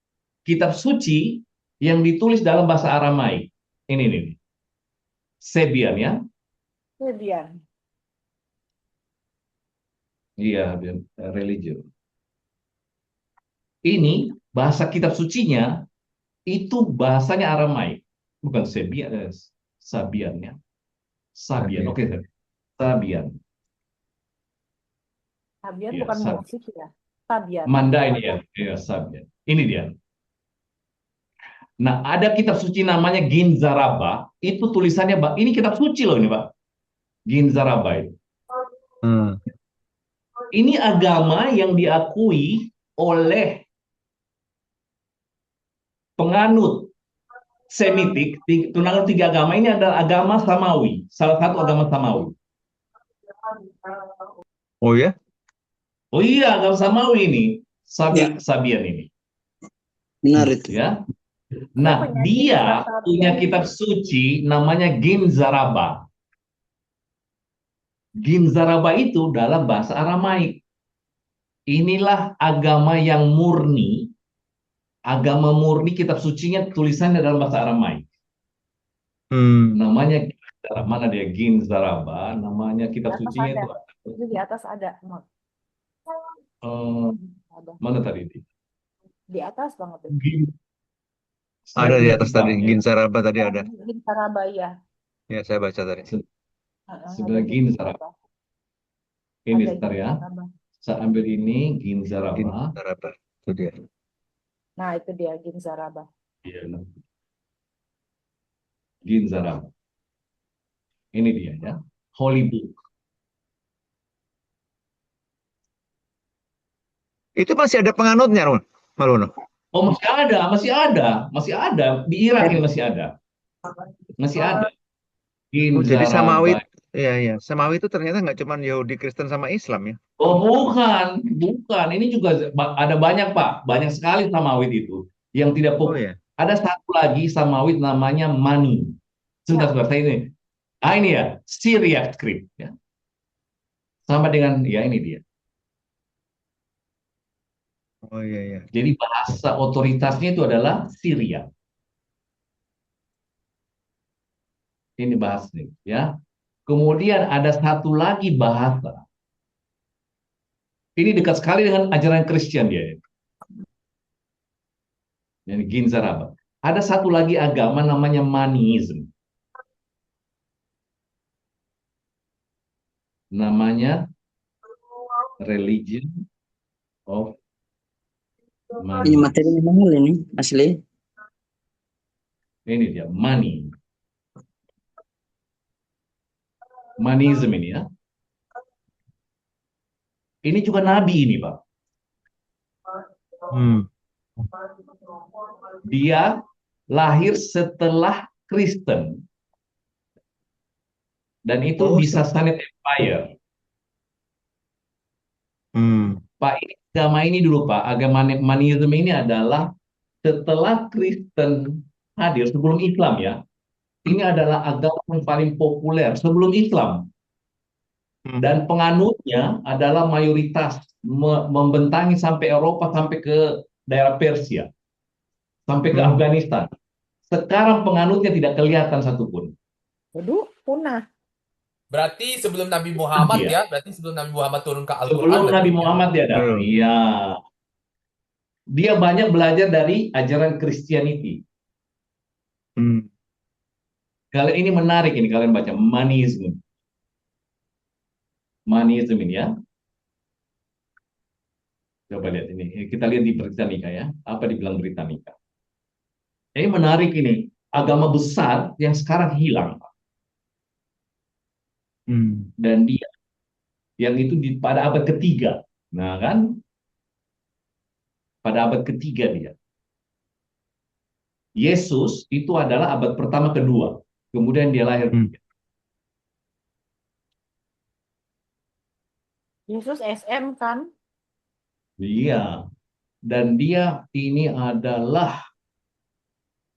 kitab suci yang ditulis dalam bahasa Aramaik. Ini nih, Sebian ya. Kemudian. Iya, religion. Ini bahasa kitab sucinya itu bahasanya Aramaik, bukan Sabian ya. Sabian, oke. Sabian. Sabian Iya, bukan musik ya. Sabian. Manda ini ya, iya, Sabian. Ini dia. Nah, ada kitab suci namanya Ginzaraba, itu tulisannya, ini kitab suci loh ini, Pak. Ginzaraba itu. Hmm. Ini agama yang diakui oleh penganut Semitik, tunangan tiga agama ini adalah agama Samawi, salah satu agama Samawi. Oh ya? Oh iya, agama Samawi ini, Ya. Sabian ini. Benar itu. Ya. Nah, dia punya kitab suci namanya Ginzaraba. Ginzaraba itu dalam bahasa Aramaik. Inilah agama yang murni, kitab sucinya tulisannya dalam bahasa Aramaik. Namanya mana dia Ginzaraba, namanya kitab sucinya itu. Itu di atas ada. Mana tadi? Di atas banget. Ada di atas tadi, Ginzaraba tadi ada. Ginzaraba ya. Ya, saya baca tadi. Sebelah Ginzaraba. Ini sebentar ya. Saya ambil ini Ginzaraba. Ginzaraba, itu dia. Nah, itu dia Ginzaraba. Iya. Ginzaraba. Ini dia ya. Holy Book. Itu masih ada penganutnya, Maluno. Oh, masih ada. Di Irak ini masih ada. Masih ada. Oh, jadi Samawi, Ginzaraba. ya, Samawi itu ternyata nggak cuma Yahudi, Kristen sama Islam ya? Oh, bukan. Ini juga ada banyak, Pak. Banyak sekali Samawit itu. Yang tidak Oh ya. Ada satu lagi Samawit namanya Mani. Sebentar, saya ini. Ini ya, Syriac script ya. Sama dengan ya ini dia. Oh iya. Jadi bahasa otoritasnya itu adalah Syria. Ini bahasanya ya. Kemudian ada satu lagi bahasa. Ini dekat sekali dengan ajaran Kristen dia. Yang Ginzaraba. Ada satu lagi agama namanya Manism. Namanya Religion of Ini Mani. materi mahal ini asli. Ini dia, money. Manism ini ya. Ini juga nabi ini, Pak. Hmm. Dia lahir setelah Kristen. Dan itu Oh, di Sassanid Empire. hmm. Pak, ini agama ini dulu, Pak. Agama Manism ini adalah setelah Kristen hadir sebelum Islam ya. Ini adalah agama yang paling populer sebelum Islam. Hmm. Dan penganutnya adalah mayoritas membentangi sampai Eropa, sampai ke daerah Persia, sampai ke Hmm. Afghanistan. Sekarang penganutnya tidak kelihatan satupun. Waduh, punah. Berarti sebelum Nabi Muhammad Iya. ya, berarti sebelum Nabi Muhammad turun ke Al-Quran Sebelum berarti Nabi ya. Muhammad dia ada. Betul. Iya. Dia banyak belajar dari ajaran Christianity. Hmm. Kalian ini menarik ini kalian baca Manism. Manism ini ya. Coba lihat ini. Kita lihat di Britannica ya. Apa dibilang Britannica? Ini menarik ini. Agama besar yang sekarang hilang. Hmm. Dan dia yang itu pada abad ketiga. Nah kan? Pada abad ketiga dia. Yesus itu adalah abad pertama kedua. Kemudian dia lahir. Hmm. Yesus SM kan? Iya. Dan dia ini adalah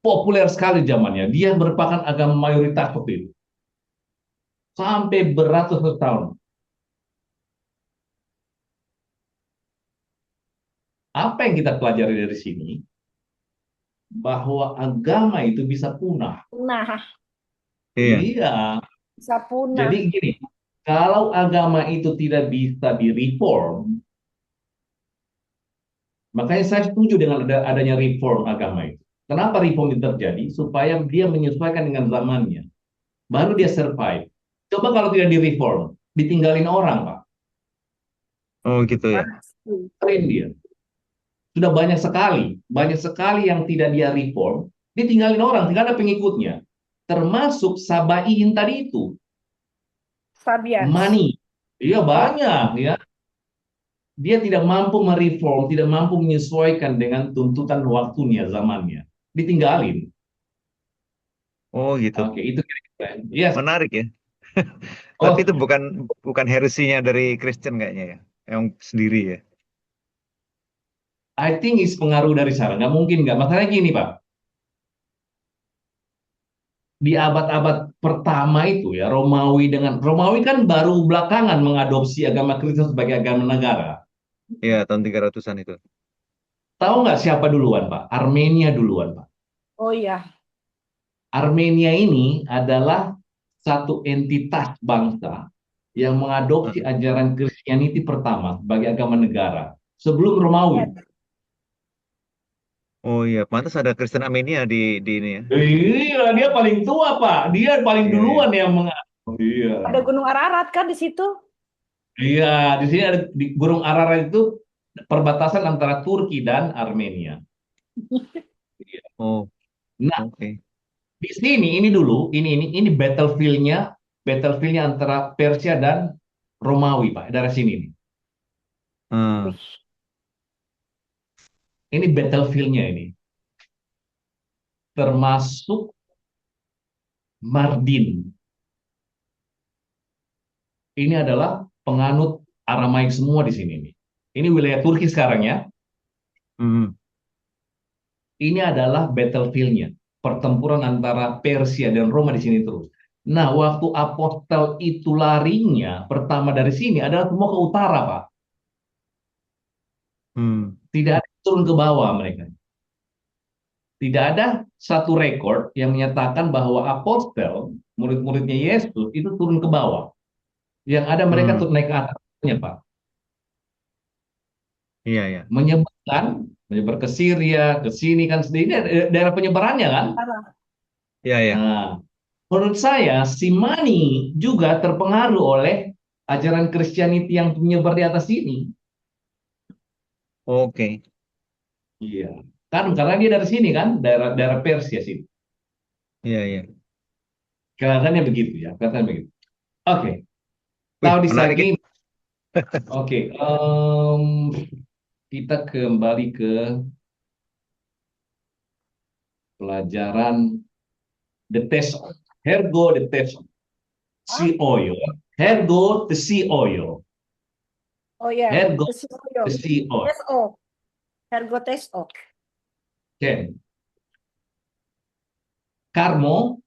populer sekali zamannya. Dia merupakan agama mayoritas waktu itu. Sampai beratus tahun. Apa yang kita pelajari dari sini? Bahwa agama itu bisa punah. Punah. Iya. Iya. Bisa punah. Jadi gini, kalau agama itu tidak bisa direform, makanya saya setuju dengan adanya reform agama itu. Kenapa reform itu terjadi? Supaya dia menyesuaikan dengan zamannya. Baru dia survive. Coba kalau tidak direform, ditinggalin orang, Pak. Oh gitu ya. Keren dia. Sudah banyak sekali yang tidak dia reform, ditinggalin orang, tidak ada pengikutnya. Termasuk Sabaiin tadi itu, Sabians. Mani. Iya banyak ya. Dia tidak mampu mereform, tidak mampu menyesuaikan dengan tuntutan waktunya, zamannya. Ditinggalin. Oh gitu. Oke, itu kira-kira. Yes. Menarik ya. Oh, Tapi itu bukan heresinya dari Kristen kayaknya ya. Yang sendiri ya. I think is pengaruh dari sana. Nggak mungkin nggak. Masalahnya gini, Pak. Di abad-abad pertama itu ya, Romawi kan baru belakangan mengadopsi agama Kristen sebagai agama negara. Iya, tahun 300-an itu. Tahu nggak siapa duluan, Pak? Armenia duluan, Pak. Oh iya. Armenia ini adalah satu entitas bangsa yang mengadopsi ajaran Kristianiti pertama sebagai agama negara sebelum Romawi. Oh iya, pantas ada Kristen Armenia di ini ya. Iya, dia paling tua, Pak. Dia paling Iya, duluan yang Iya. Ada Gunung Ararat kan di situ? Iya, di sini ada di Gunung Ararat itu perbatasan antara Turki dan Armenia. Oh, Nah, oke. di sini ini dulu, ini battlefield-nya antara Persia dan Romawi, Pak. Dari sini nih. Hmm. Ini battlefield-nya ini. Termasuk Mardin. Ini adalah penganut Aramaik semua di sini nih. Ini wilayah Turki sekarang ya. Hmm. Ini adalah battlefield-nya. Pertempuran antara Persia dan Roma di sini terus. Nah, waktu apostel itu larinya pertama dari sini adalah semua ke utara, Pak. Hmm. Tidak ada yang turun ke bawah mereka. Tidak ada satu rekor yang menyatakan bahwa apostel, murid-muridnya Yesus, itu turun ke bawah. Yang ada mereka Hmm. naik ke atasnya, Pak. Iya, iya. Menyebar ke Syria, ke sini kan sendiri. Ini daerah penyebarannya kan. Iya, iya. Nah, menurut saya si Mani juga terpengaruh oleh ajaran Kristianiti yang menyebar di atas sini. Oke. Iya. Kan karena dia dari sini kan, daerah Persia sini. Iya, iya. Kelihatannya begitu ya, kelihatannya begitu. Oke, Wih, tahu di menarik ya. lagi. Oke, kita kembali ke pelajaran the test. Hergo the test. Si oyo. Hergo the si oyo. Oh ya, Hergo Tesioyo. the si oyo. TSO. Hergo TSO. Oke. Karmo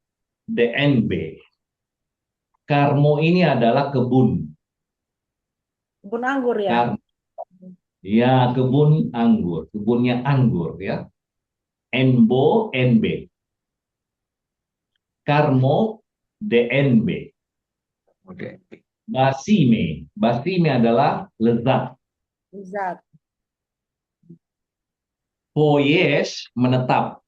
the NB. Karmo ini adalah kebun. Kebun anggur ya. Karmo. Ya, kebun anggur. Kebunnya anggur ya. Enbo NB. Karmo DNB. Oke. Basime. Basime adalah lezat. Zat. Poyes menetap.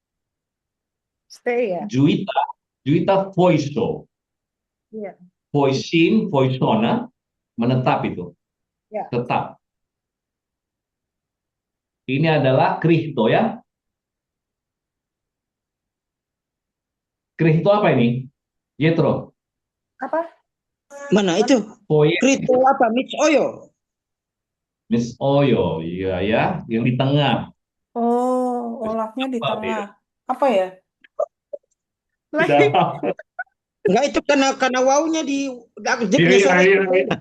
Stay ya. Juita. Juita foiso. Iya. Foisin, foisona. Menetap itu. Ya. Tetap. Ini adalah krihto ya. Krihto apa ini? Yetro. Apa? Mana itu? Poyes. Krito apa? Mix Oyo. Miss Oyo. Iya ya. Yang di tengah. Oh, Olafnya di Apa tengah. ya? Apa ya? Lagi. Enggak, itu karena wawunya di Iya, jepnya iya, sore. iya, iya.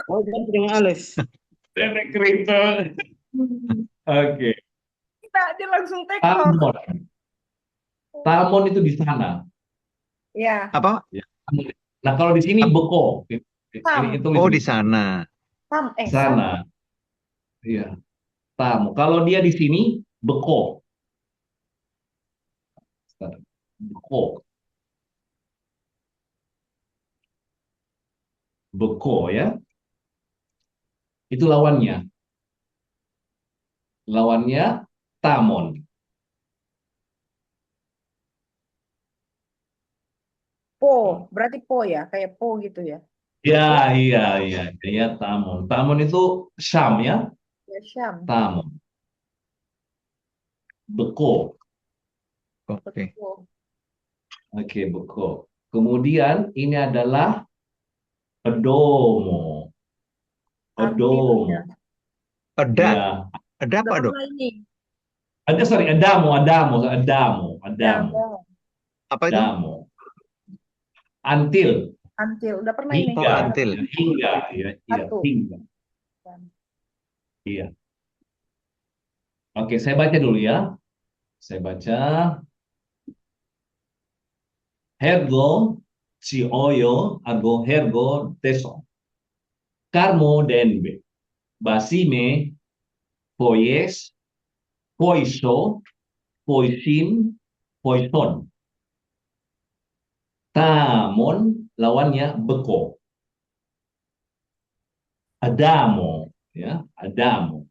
Oh, ganti dengan Alif. Tempe krihto. Oke. Dia langsung take off. Tamon. Tamon itu di sana. Ya. Apa? Ya. Nah, kalau di sini beko. Tam. Ini itu Oh, di sana. Tam. sana. Iya. Tamu. Kalau dia di sini beko. Beko. Beko ya. Itu lawannya. Lawannya tamon. Po. Berarti po ya. Kayak po gitu ya. Ya, iya, iya, iya, tamon. Tamon itu Syam ya. Ya, Syam. Tamon. Beko. Oke. Po. Oke, beko. Kemudian ini adalah Edomo. Antil Edomo. ya. Ada. Ya. Ada apa, Udah Dok? pernah ini. Adamo. Damo. Apa itu? Adamo. Antil. Antil. Udah pernah ini. Oh, Hingga. antil. Hingga. Ya, iya, Satu. hingga. Iya. Oke, saya baca dulu ya. Saya baca. Hergo, si oyo, argo hergo, teso. Karmo denbe. Basime, poyes, poiso, poisin, poison. Tamon, lawannya beko. Adamo, ya, Adamo.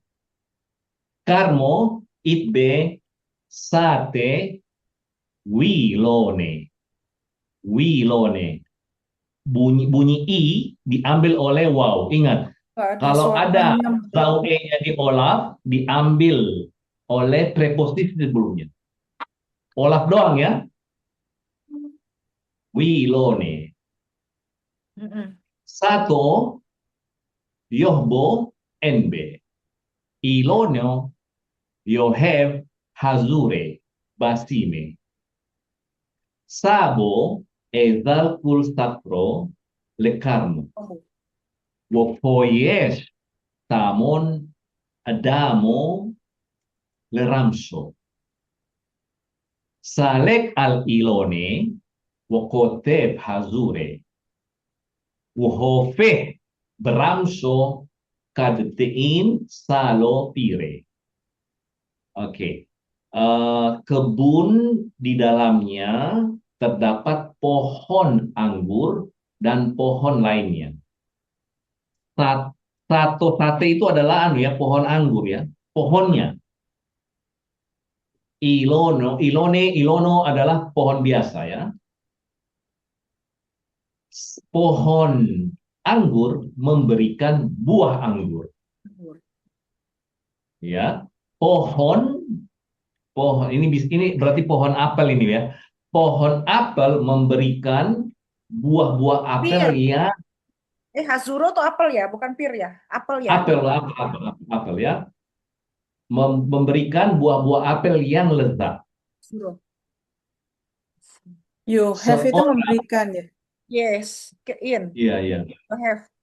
Karmo, itbe, sate, wilone. Wilone. Bunyi i diambil oleh wow. Ingat, Nggak ada kalau ada suaranya. vowel e-nya di Olaf diambil oleh preposisi sebelumnya. Olaf doang ya. Wilone. Mm-mm. Sato, yohbo, enbe. Ilonio, yohev, hazure, basime. Sabo, ezal kul sapro, lekarmo. Oh. Wofoyesh, tamon, adamo, leramso. Salek al ilone, wokoteb hazure. Wohofe, beramso, kadtein, salo pire. Oke. Kebun di dalamnya terdapat pohon anggur dan pohon lainnya. Sate itu adalah pohon anggur ya, pohonnya. Ilono adalah pohon biasa ya. Pohon anggur memberikan buah anggur. Ya, pohon ini berarti pohon apel ini ya. Pohon apel memberikan buah-buah apel Pir. yang Hazuro tuh apel ya, bukan pir ya. Apel ya. apel ya, memberikan buah-buah apel yang lezat. Hazuro. You have itu Seorang, memberikan ya. Yes, in. iya iya. You have to give.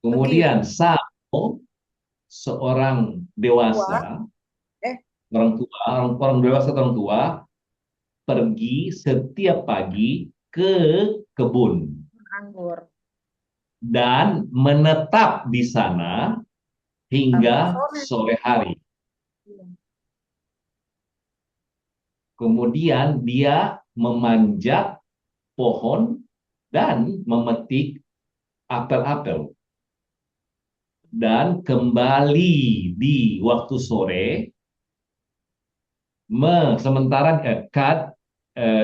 Kemudian Samo, seorang dewasa, Eh. orang dewasa, orang tua, pergi setiap pagi ke kebun Anggur. dan menetap di sana hingga Sampai sore hari. Kemudian dia memanjat pohon dan memetik apel-apel. Dan kembali di waktu sore, sementara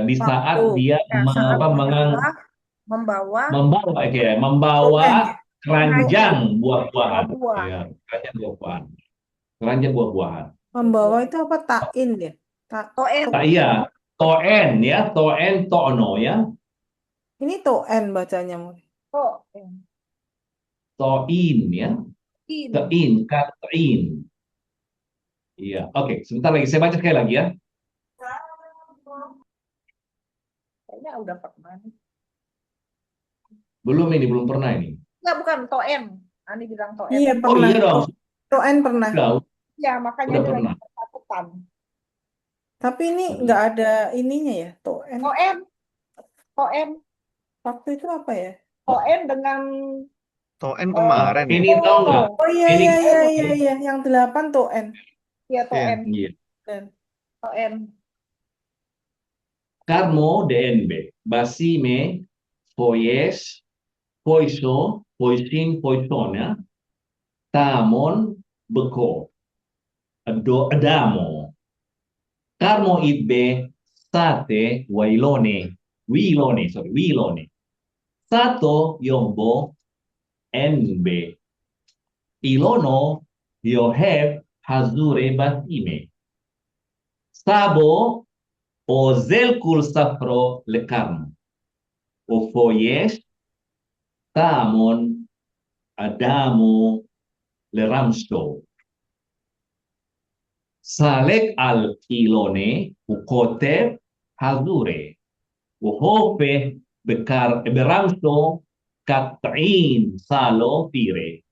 di saat Waktu. dia Ya, saat membawa membawa Toen ya. keranjang buah-buahan. buah. Ya, keranjang buah-buahan. Keranjang buah-buahan. Membawa itu apa? Tain ya. Toen. Nah, iya, toen ya, toen tono ya, Ini toen bacanya murid. Toen. toin ya, In. tein, katein. Iya, oke, sebentar lagi saya baca sekali lagi ya. Kayaknya udah pernah nih. Belum pernah ini. Enggak, bukan Toen. Ani bilang Toen. Iya Oh pernah. iya dong, Toen pernah. udah, Ya, makanya udah dia lagi pernah. ketakutan. Tapi ini nggak ada ininya ya. Toen. Toen. Waktu itu apa ya? Toen dengan Toen kemarin ya. Ini tahu nggak? Oh iya Ini iya. Yang 8 toen. ya Toen. Iya. Dan Toen. Carmo DNB, Basime, Poyes, Poiso, Poisin, Poisona, Tamon, Beko, Adamo, Carmo Idbe, Sate, Wilone, Sato, Yombo, NB, Ilono, Yoheb, Hazure, Basime, Sabo, Ozel Kul Safro, Le Carmo, Ofoyesh, Tamon, Adamo, Le Ramsto. Salek al Ilone, Ukote, Hazure, Uhope, Beramsto, Katain, Salo, Pire.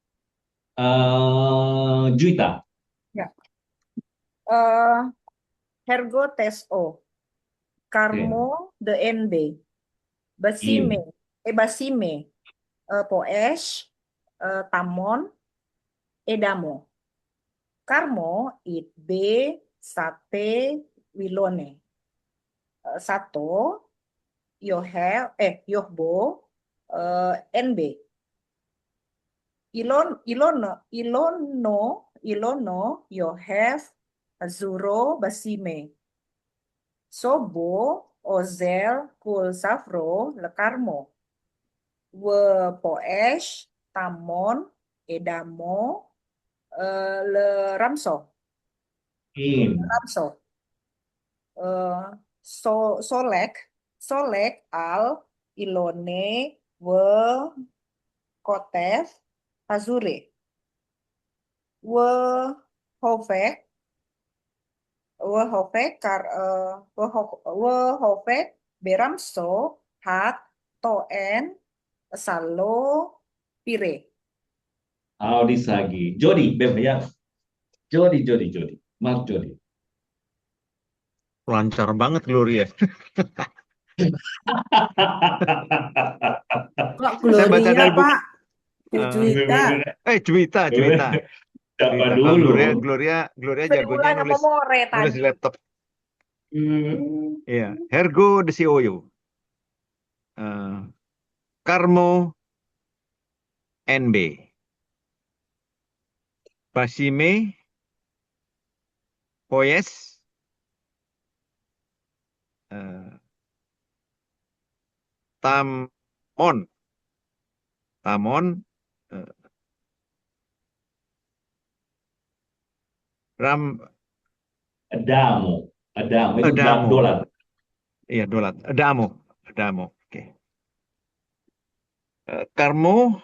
Juita. Hergo Teso. Carmo DNB. Basime. Poesh. Tamon. Edamo. Carmo Itbe. Sate. Wilone. Sato. Yohbo. NB. Ilono, Yohev, Azuro, Basime. Sobo, Ozel, Kul Safro, Lekarmo. Poesh, Tamon, Edamo, Le Ramso. Solek, Al, Ilone, Kotev, Azure. Wehofek, Beramso, Hat, Toen, Salo, Pire. Disagi. Jody, ya. Jody. Mark Jody. Lancar banget Gloria. Kok Saya baca Gloria dari buku. Pak? Bu Juwita. Juwita. Siapa Kalau dulu? Gloria jagonya Tribulan apa more nulis tadi? di laptop. Iya, Hergo de Sioyo. Carmo NB. Basime Poyes. Tamon. Adamo. Adamo itu Adamo. dolar. Iya, dolar. Adamo. Adamo. Oke. Karmo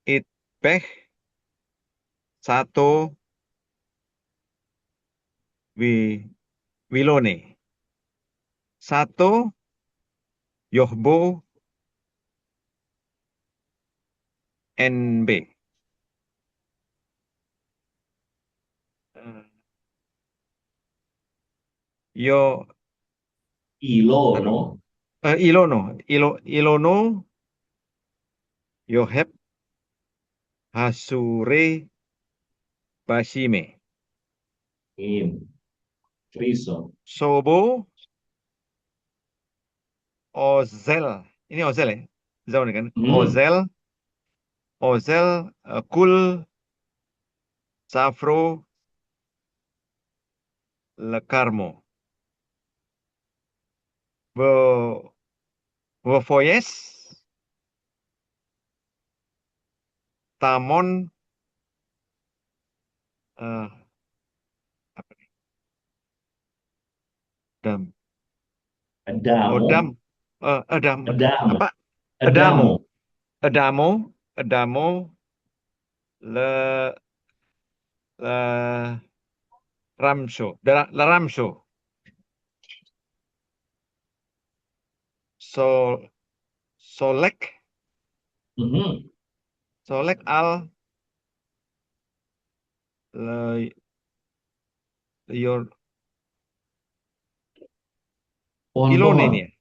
itpeh satu wi wilone. Satu yohbo NB. Yo Ilono. ilono. Ilono yoheb hasure basime. In. Friso. Sobo ozel. Ini ozel ya? Zau nih kan? Ozel. Ozel kul safro lekarmo. Voyes tamon apa nih? Dam. Adamo. Odam. Adam. Adamo. Apa? Adamo. Adamo. Adamo. Le Ramso. La Ramso. Solek. Solek al your Ilone Pohon-pohon. nih ya.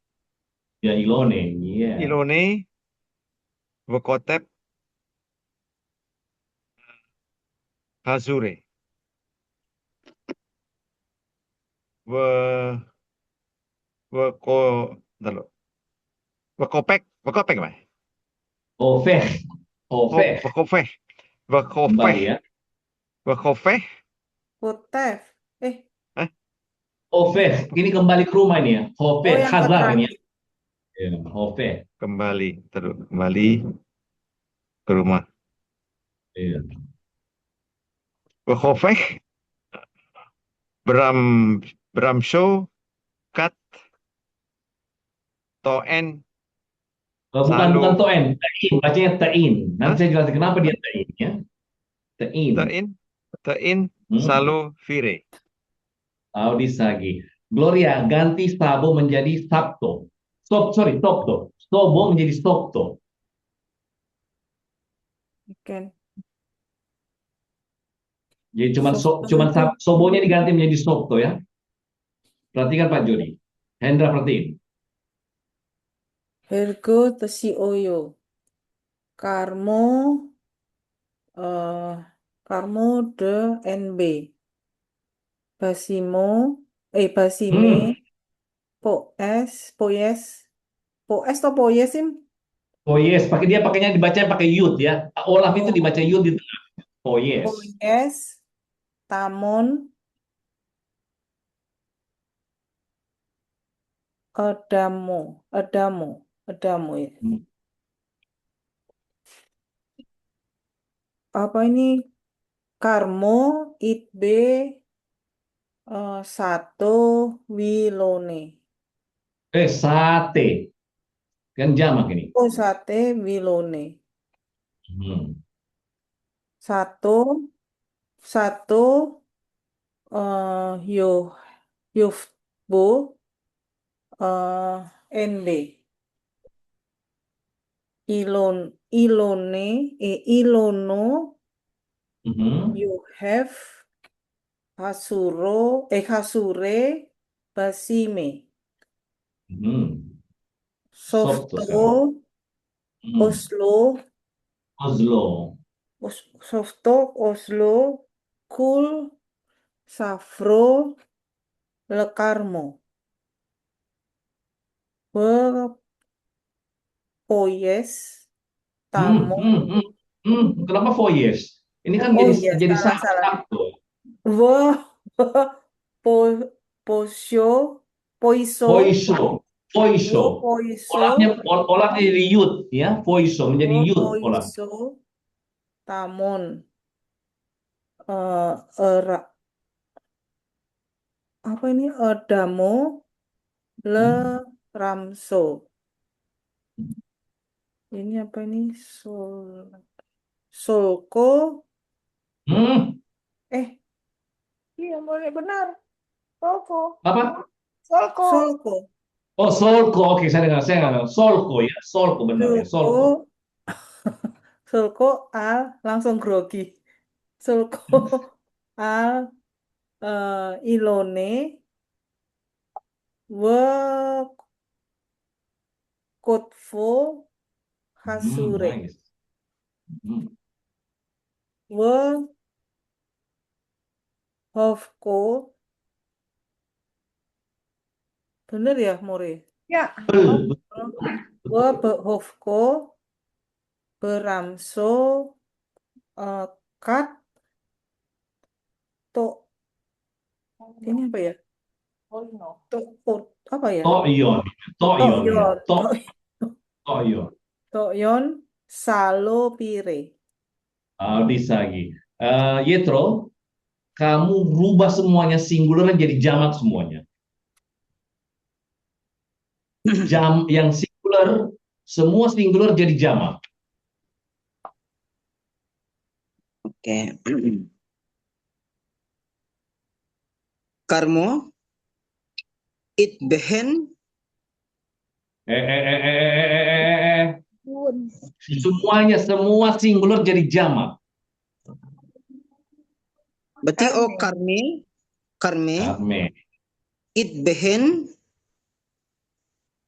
Ya, Ilone. Iya. Ilone Vekotep Hazure. Ve Veko bentar lo. Vekopek apa? Oveh. Oveh. Vekopeh. Kembali ya. Vekopeh. Kotef. Oveh. Ini kembali ke rumah ini ya. Oh, Oveh. yang Hazar ini ya. terakhir. Ya, Oveh. Kembali ke rumah. Iya. Vekopeh Bramsho Kat Toen Bukan Salo Toen. Tain. Bacanya Tain. Nanti saya jelasin kenapa dia Tain ya. Tain. Tein Salo Vire. Audi Sagi. Gloria, ganti Sabo menjadi Sabto. Sabto. Sobo menjadi Sabto. Oke. Jadi Sabto cuman itu Sobonya diganti menjadi Sabto ya. Perhatikan Pak Jody. Hendra perhatiin. Hergo Tesioyo. Karmo Karmo de NB. Basime Poes atau Poyesim? Oh yes, dia pakainya dibaca pakai yud ya. Olaf itu dibaca yud di tengah. Oh yes. Poyes Tamon Adamo ya. Apa ini? Karmo Itbe Sato Wilone. Sate. Kan jamak ini. Oh, Sate Wilone. Satu Yufbo NB. Ilono you have Hasure Basime. Softo Oslo Kul Safro Lekarmo. Poyes Tamo. Kenapa 4 years? Ini kan iya, jadi salah. Sabto. Poiso. Olahnya jadi yud ya. Poiso menjadi yud olah. Poiso Tamon Apa ini? Adamo le ramso. Ini apa ini? Solko. Hmm, Iya, boleh benar. Solko. apa? Solko. Solko. Oh, Solko. Oke, saya dengar. Solko ya. Solko benar ya. Solko. Solko. Solko al langsung grogi. Solko al Ilone we Kotvo Hasure Nice. Hmm. we Hovko. Bener ya, More? Ya. We Hovko Beramso Kat to ini apa ya? Oh, no. Apa ya? Toyon. Toyon ya. Toyon. Toyon. Toyon Salopire. Bisa lagi. Yetro, kamu rubah semuanya singular jadi jamak semuanya. Yang singular, semua singular jadi jamak. Oke. Karmo it behen Semuanya, semua singular jadi jamak. berarti karme Karme. it behen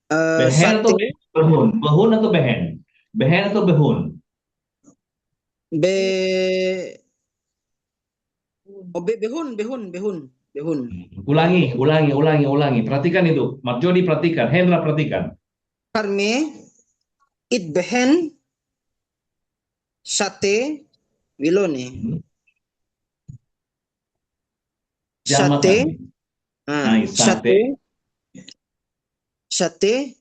Behen atau sate behun? Behun atau behen? Behen atau behun? be behun. Ulangi. Perhatikan itu. Marjodi perhatikan. Hendra perhatikan. Karme it behen sate wilone. Jamak Sate kan? Nice, sate. sate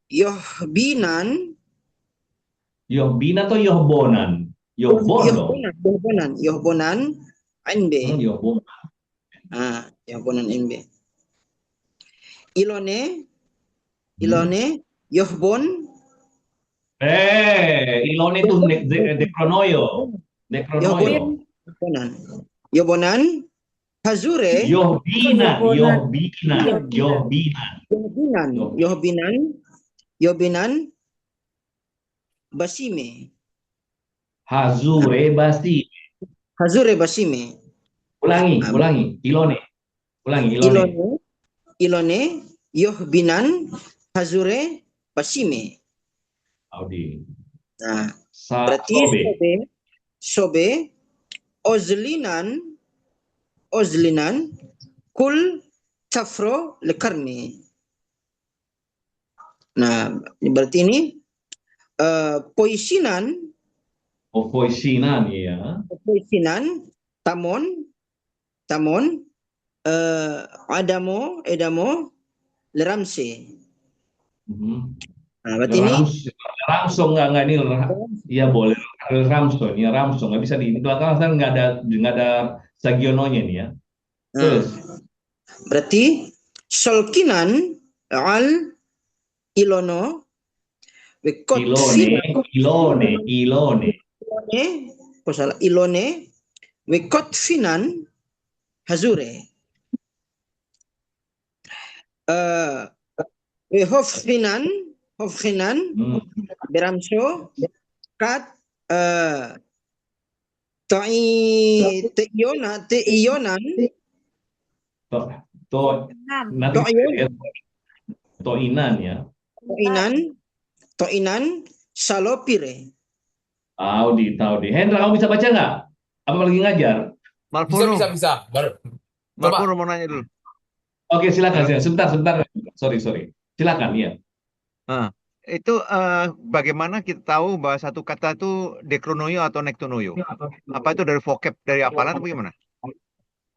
yohbinan Yohbina atau yohbonan? Yohbonan. yohbonan anbe. Yohbonan. Yohbonan anbe. Ilone yohbon Ilone itu dekronoyo. yohbonan hazure yohbinan basime. Hazure basime. Ulangi. Ilone. Ilone yohbinan hazure basime. Audi. Berarti sobe ozlinan kul tafro lekarni. Nah, berarti ini poisinan ya. Poisinan tamon edamo leramse. Nah, berarti ini Ramso nggak ini ya boleh Ramso ini Ramso nggak bisa di belakang saya nggak ada Sagiononya nih ya. Terus berarti solkinan al ilono ilone wekot finan hazure hofhinan beramso kat teionan toinan ya. Toinan salopire. Tahu di. Hendra, kamu bisa baca nggak? Apa lagi ngajar? Bisa. Malpuro mau nanya dulu. Oke, silakan. Sebentar. Sorry. Silakan ya. Itu bagaimana kita tahu bahwa satu kata itu dekronoyo atau nektonoyo? Apa itu dari vocab, dari hafalan atau bagaimana?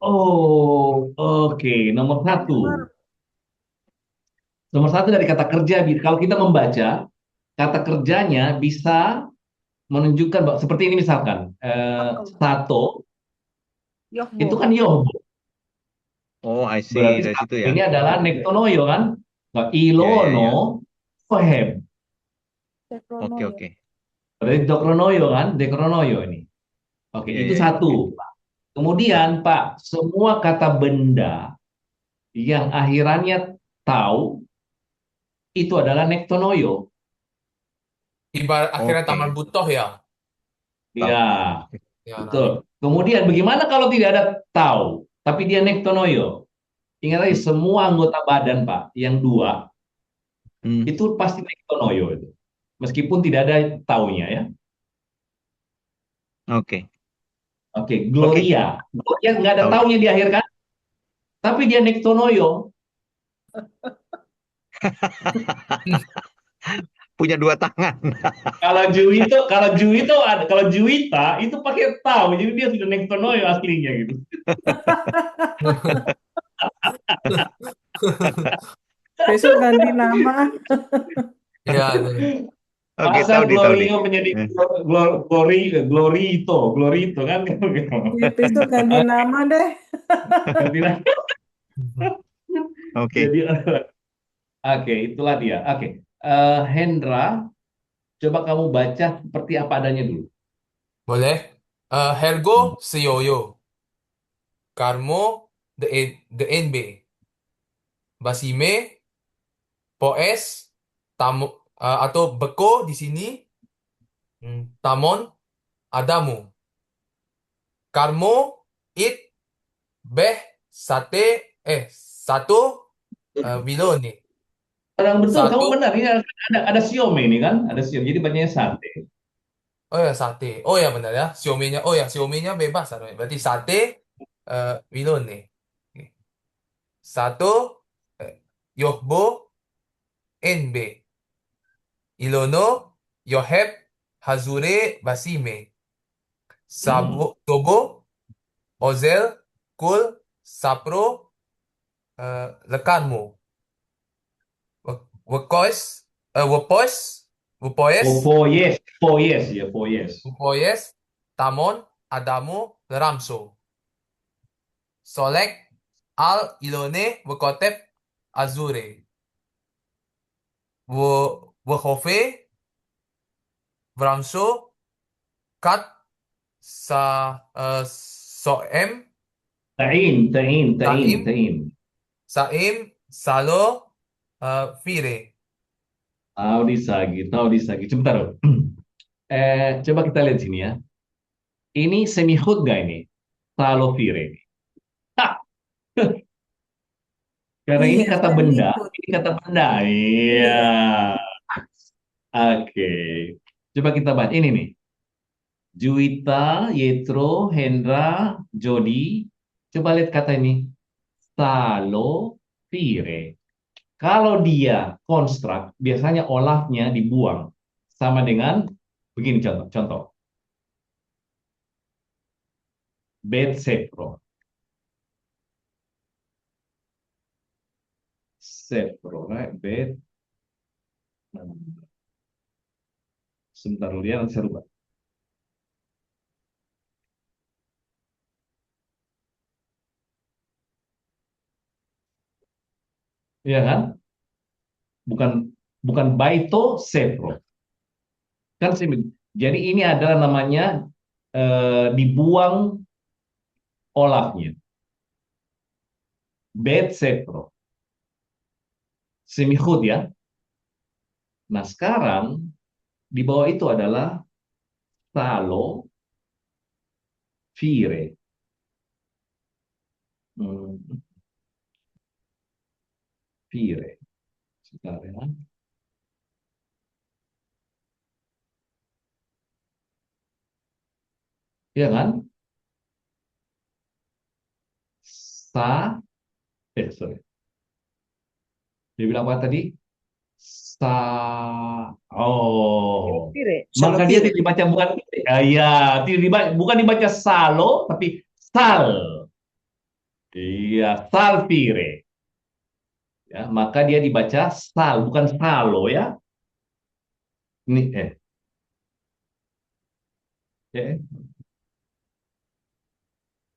Oh, oke. Nomor satu dari kata kerja. Kalau kita membaca, kata kerjanya bisa menunjukkan seperti ini misalkan. Sato, itu kan yohbo. Oh, I see. Berarti Dari situ ya. ini adalah nektonoyo kan? Nah, Ya, ya, ilono ya. koheb. Dekrono Oke, ya. oke. Berarti dokronoyo kan? Dekronoyo ini. Oke, Ya, itu ya, ya. satu. Kemudian Pak, semua kata benda yang akhirannya tahu itu adalah nektonoyo. Ibarat akhirnya Oke. taman butoh ya. Ya, Ya, betul. Rani. Kemudian bagaimana kalau tidak ada tahu, tapi dia nektonoyo? Ingat lagi, semua anggota badan Pak, yang dua, Hmm, itu pasti nektonoyo itu. Meskipun tidak ada taunya ya. oke. Oke, Oke. Gloria. Gloria nggak ada Tahu. taunya di akhir kan? Tapi dia nektonoyo. Punya dua tangan. Kalau Juwita itu pakai tahu, jadi dia sudah nektonoyo aslinya gitu. Besok ganti nama. Ya, Rani. Oke, Masa tahu nih, tahu nih. Glorio menjadi Eh, Glorito kan? Ya, besok ganti nama deh. Oke. Jadi, oke, itulah dia. Oke, Hendra, coba kamu baca seperti apa adanya dulu. Boleh? Hergo seyoyo. Karmo the NB. Basime poes tamu atau beko di sini. Tamon adamu. Karmo it beh sate satu wiloni. Orang betul, kamu Satu. benar. Ini ada siome ini kan? Ada siome, jadi bacanya sate. Oh ya, sate. Oh ya, benar ya. Xiaomi-nya. Oh ya, Xiaomi-nya bebas harusnya. Berarti sate Wilone. Oke. Satu Yohbo NB. Ilono Yoheb Hazure Basime. Tobo Ozel Kul Sapro Lekanmo. Wekos Wepos Wepoes Foyes ya, foyes. Wepoes Tamon Adamo Ramso. Solek al Ilone Wekotep Azure. Wehofe Vramso Kat Soem Taim Tain. Saim Salo Fire. Tahu disagi. Sebentar. Coba kita lihat sini ya. Ini semihut nggak ini? Salovire ini. Hah, karena ini Iya, kata saya benda. ikut. Ini kata benda. Iya. Iya. Oke. Coba kita baca. Ini nih. Juwita, Yetro, Hendra, Jody. Coba lihat kata ini. Salovire. Kalau dia konstruk, biasanya olahnya dibuang. Sama dengan begini contoh. Contoh. Bet sepro. Sepro, right? Bet. Sebentar dulu ya, nanti saya rubah. Iya kan? Bukan bukan baito sepro. Kan jadi ini adalah namanya dibuang olahnya. Bet sepro. Semihut ya. Nah, sekarang di bawah itu adalah salo fire. Hmm, fire. Sebentar ya. Iya kan? Sa, sorry. Dia bilang apa tadi? Sa, oh. Salopire. Maka dia Salopire. tidak dibaca bukan, ya, tidak dibaca, bukan dibaca salo, tapi sal. Iya, salvire. Ya, maka dia dibaca sal, bukan salo ya. Ini, eh.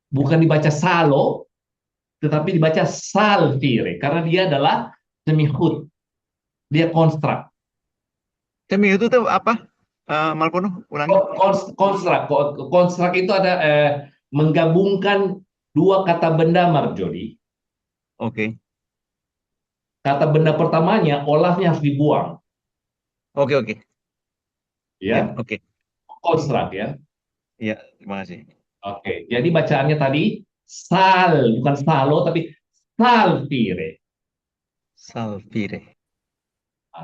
Bukan dibaca salo, tetapi dibaca salvire karena dia adalah semihut, dia konstrak. Semi itu tuh apa? Malpono, ulangi. Konstrak itu ada menggabungkan dua kata benda, Marjori. Oke. Kata benda pertamanya olahnya harus dibuang, Oke. Ya, ya. oke. Konstrak ya. Iya, terima kasih. Oke, jadi bacaannya tadi bukan salo tapi salvire. Salvire.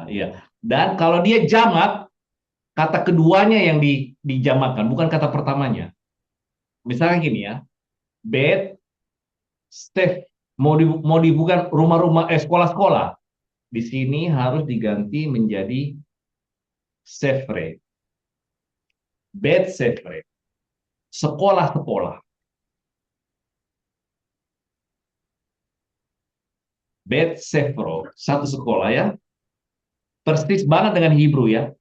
Iya. Dan kalau dia jamak, kata keduanya yang dijamakkan, bukan kata pertamanya. Misalnya gini ya, bed, step, mau dibuka rumah-rumah, sekolah-sekolah. Di sini harus diganti menjadi sefre. Bed sefre. Sekolah-sekolah. Bed sefro. Satu sekolah ya. Persis banget dengan Hebrew ya.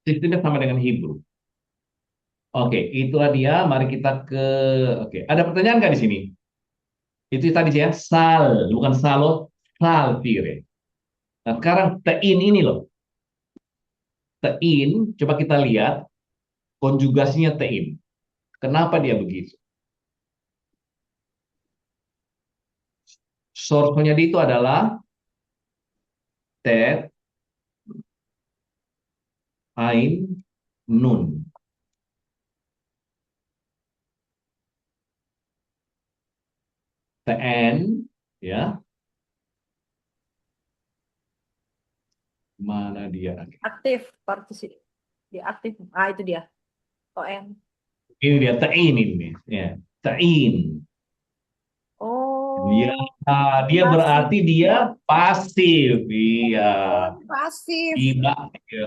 Sistemnya sama dengan Hebrew. Oke, itulah dia. Mari kita ke... Oke, ada pertanyaan nggak di sini? Itu tadi ya, bukan salo, salvire. Nah, sekarang tein ini loh. Tein, coba kita lihat konjugasinya tein. Kenapa dia begitu? Source-nya dia itu adalah tet, ain, nun. Tn, ya. Mana dia? Aktif partisip. Dia aktif. Ah, itu dia. ON. Ini dia tein ini, ya. Tein. Oh, Dia berarti dia pasif. Iya. pasif.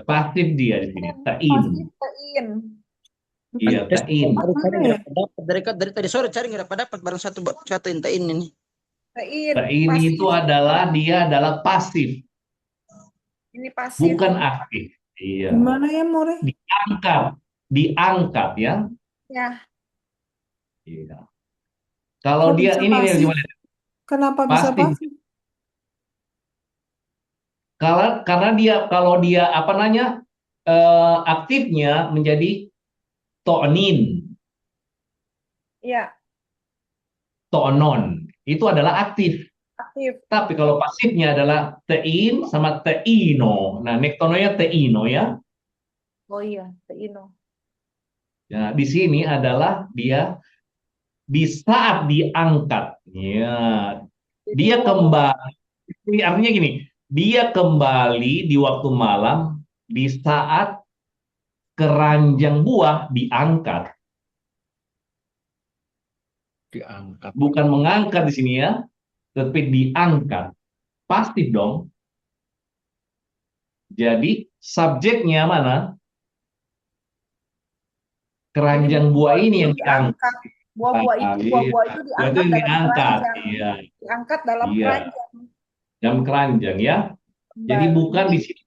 Pasif dia di sini. Tein. Pasif tein. Iya, tein. Dari tadi sore cari nggak dapat barang satu intain ini. Tein. Tein itu dia adalah pasif, Ini pasif. bukan aktif. Iya. Gimana ya, More? Diangkat ya. Ya. Iya. Kalau Kok dia bisa ini nih pasif? gimana? Kenapa bisa Pasif. pasif? Karena kalau dia apa namanya aktifnya menjadi to'nin, Iya, to'non. Itu adalah aktif. aktif. Tapi kalau pasifnya adalah tein sama teino. Nah, nektononya teino ya. Oh iya, teino. Ya, di sini adalah dia di saat diangkat. Ya, dia kembali. Artinya gini, dia kembali di waktu malam di saat keranjang buah diangkat. Diangkat. Bukan mengangkat di sini ya, tapi diangkat. Pasti dong. Jadi subjeknya mana? Keranjang buah ini yang diangkat. Buah-buah itu Buah itu yang diangkat. Iya. Diangkat dalam Iya. keranjang. Dalam keranjang ya. Jadi bukan di sini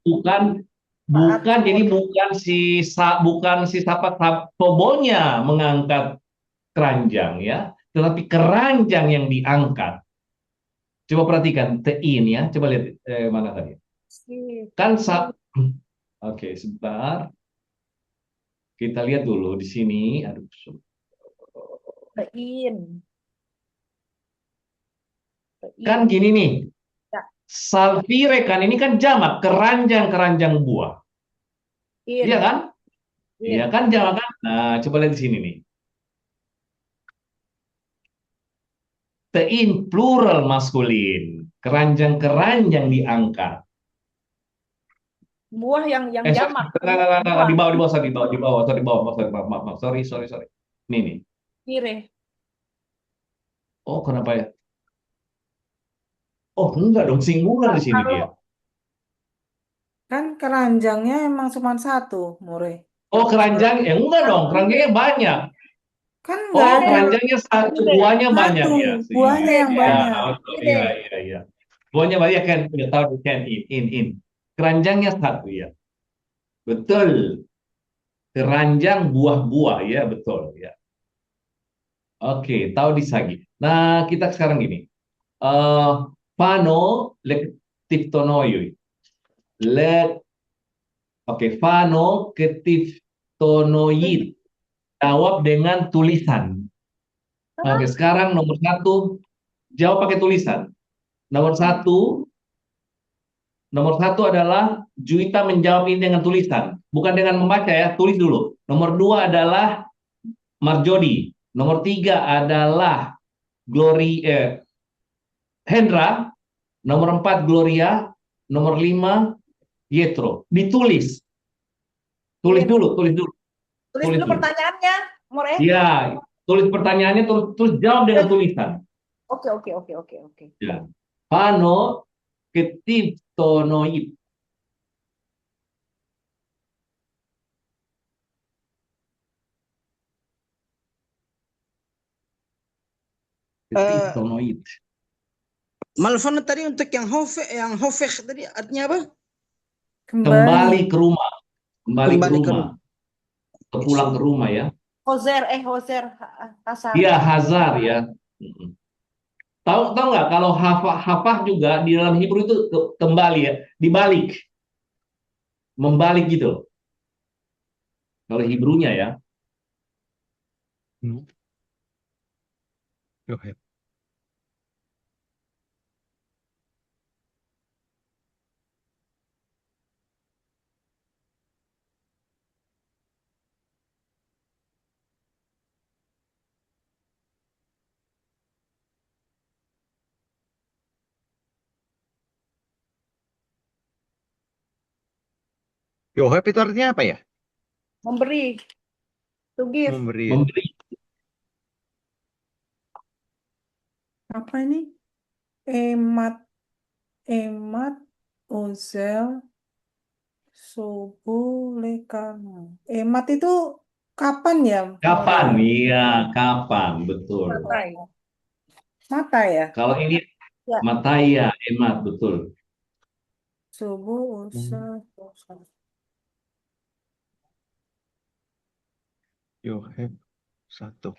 bukan si sahabat tobonya mengangkat keranjang ya, tetapi keranjang yang diangkat. Coba perhatikan tein ya, coba lihat mana tadi. Kan Oke, sebentar. Kita lihat dulu di sini. Aduh. Tein. Kan gini nih. Ya. Salvire kan ini kan jamak, keranjang-keranjang buah. Iya kan? Iya kan jamak kan? Nah, coba lihat di sini nih. Tein plural maskulin, keranjang-keranjang diangkat. Buah yang jamak. Di bawah. Sorry. Nih. Pire. Oh, kenapa ya? Oh, enggak dong, singular di sini dia. Kan keranjangnya emang cuma satu, More. Oh, keranjang? Enggak dong, keranjangnya banyak. Kan Oh, nggak ada keranjangnya satu, buahnya banyak satu, ya. buahnya yang banyak. Iya. Buahnya banyak kan, udah tahu kan in. Keranjangnya satu ya. Betul. Keranjang buah-buah ya, betul ya. Oke, tahu disagi. Nah, kita sekarang gini. Eh, Fano lektiftonoyoi. Le, oke, Fano ketiftonoid. Jawab dengan tulisan. Oke, sekarang nomor satu, jawab pakai tulisan. Nomor satu, nomor satu adalah Juwita menjawab ini dengan tulisan, bukan dengan membaca ya, tulis dulu. Nomor dua adalah Marjodi. Nomor tiga adalah Hendra. Nomor empat Gloria. Nomor lima Yetro. Ditulis. Tulis dulu, tulis dulu, Tulis tulis dulu dulu. pertanyaannya, More. Ya, tulis pertanyaannya, terus jawab dengan tulisan. Oke, oke, oke, oke, oke. Ya. Pano ketiftonoid. Ketiftonoid. Malvana tadi untuk yang hofeh tadi artinya apa? Kembali ke rumah. Kembali ke Kembali ke rumah. Pulang ke rumah ya. Hozer, Hasar. Iya, Hazar ya. Mm-mm. Tahu nggak kalau hafah juga di dalam Hebrew itu kembali ya, dibalik, membalik gitu. Kalau Hebrew-nya ya. Yoheb. Yoheb itu artinya apa ya? Memberi. To give. Memberi. Memberi. Apa ini? Emat, Ozel, Subuh, Lekana. Emat itu kapan ya, Kapan? More? Iya, kapan, betul. Mata ya? Kalau ini Ya. Mataya, emat, betul. Subuh, Ozel, Yoheb 1.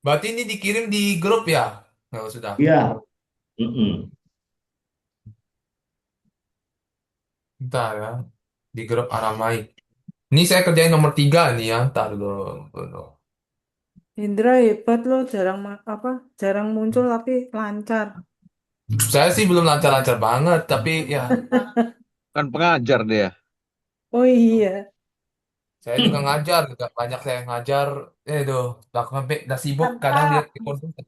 Berarti ini dikirim di grup ya? Nggak sudah. Iya. Mm-mm. Bentar ya. Di grup Aramaik. Ini saya kerjain nomor 3 nih ya. Ntar dulu. Dulu. Indra hebat loh, jarang muncul tapi lancar. Saya sih belum lancar-lancar banget, tapi ya Kan pengajar dia. Oh iya, saya juga ngajar, juga banyak saya ngajar. Tuh, udah sibuk kadang Mantap. lihat di komputer.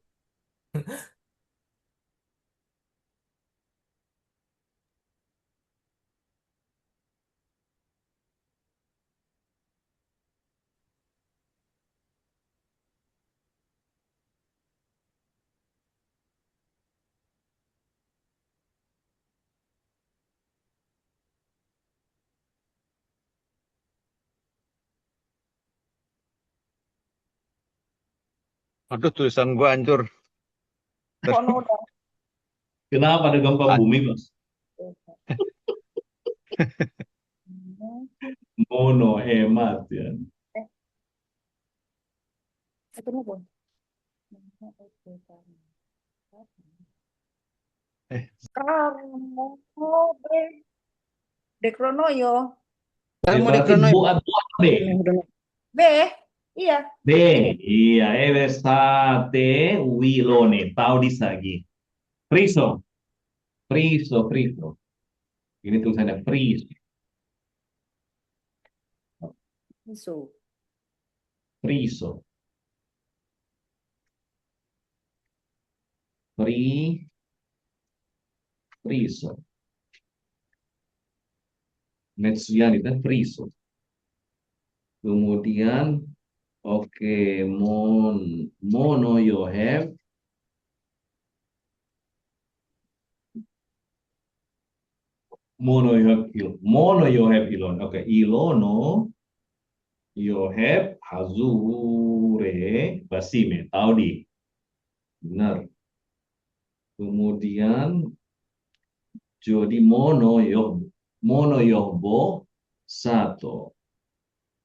Aduh, tulisan gua hancur. Kono udah. Kenapa ada gempa bumi, Mas? Mono, emat ya. Itu nih, Bun. Karmo Dekronoyo. Kamu di Berarti krono buat B. B. Iya. B. Iya, Evestate Wilone. Tahu disagi. Friso. Friso. Ini tulisannya friso. Isu. Friso. Friso. Metsuyan itu friso. Kemudian, oke, mono you have. Mono you have ilon. Oke, ilono you have hazure. Basime, Taudi. Benar. Kemudian Jodi Mono Yohbo Sato.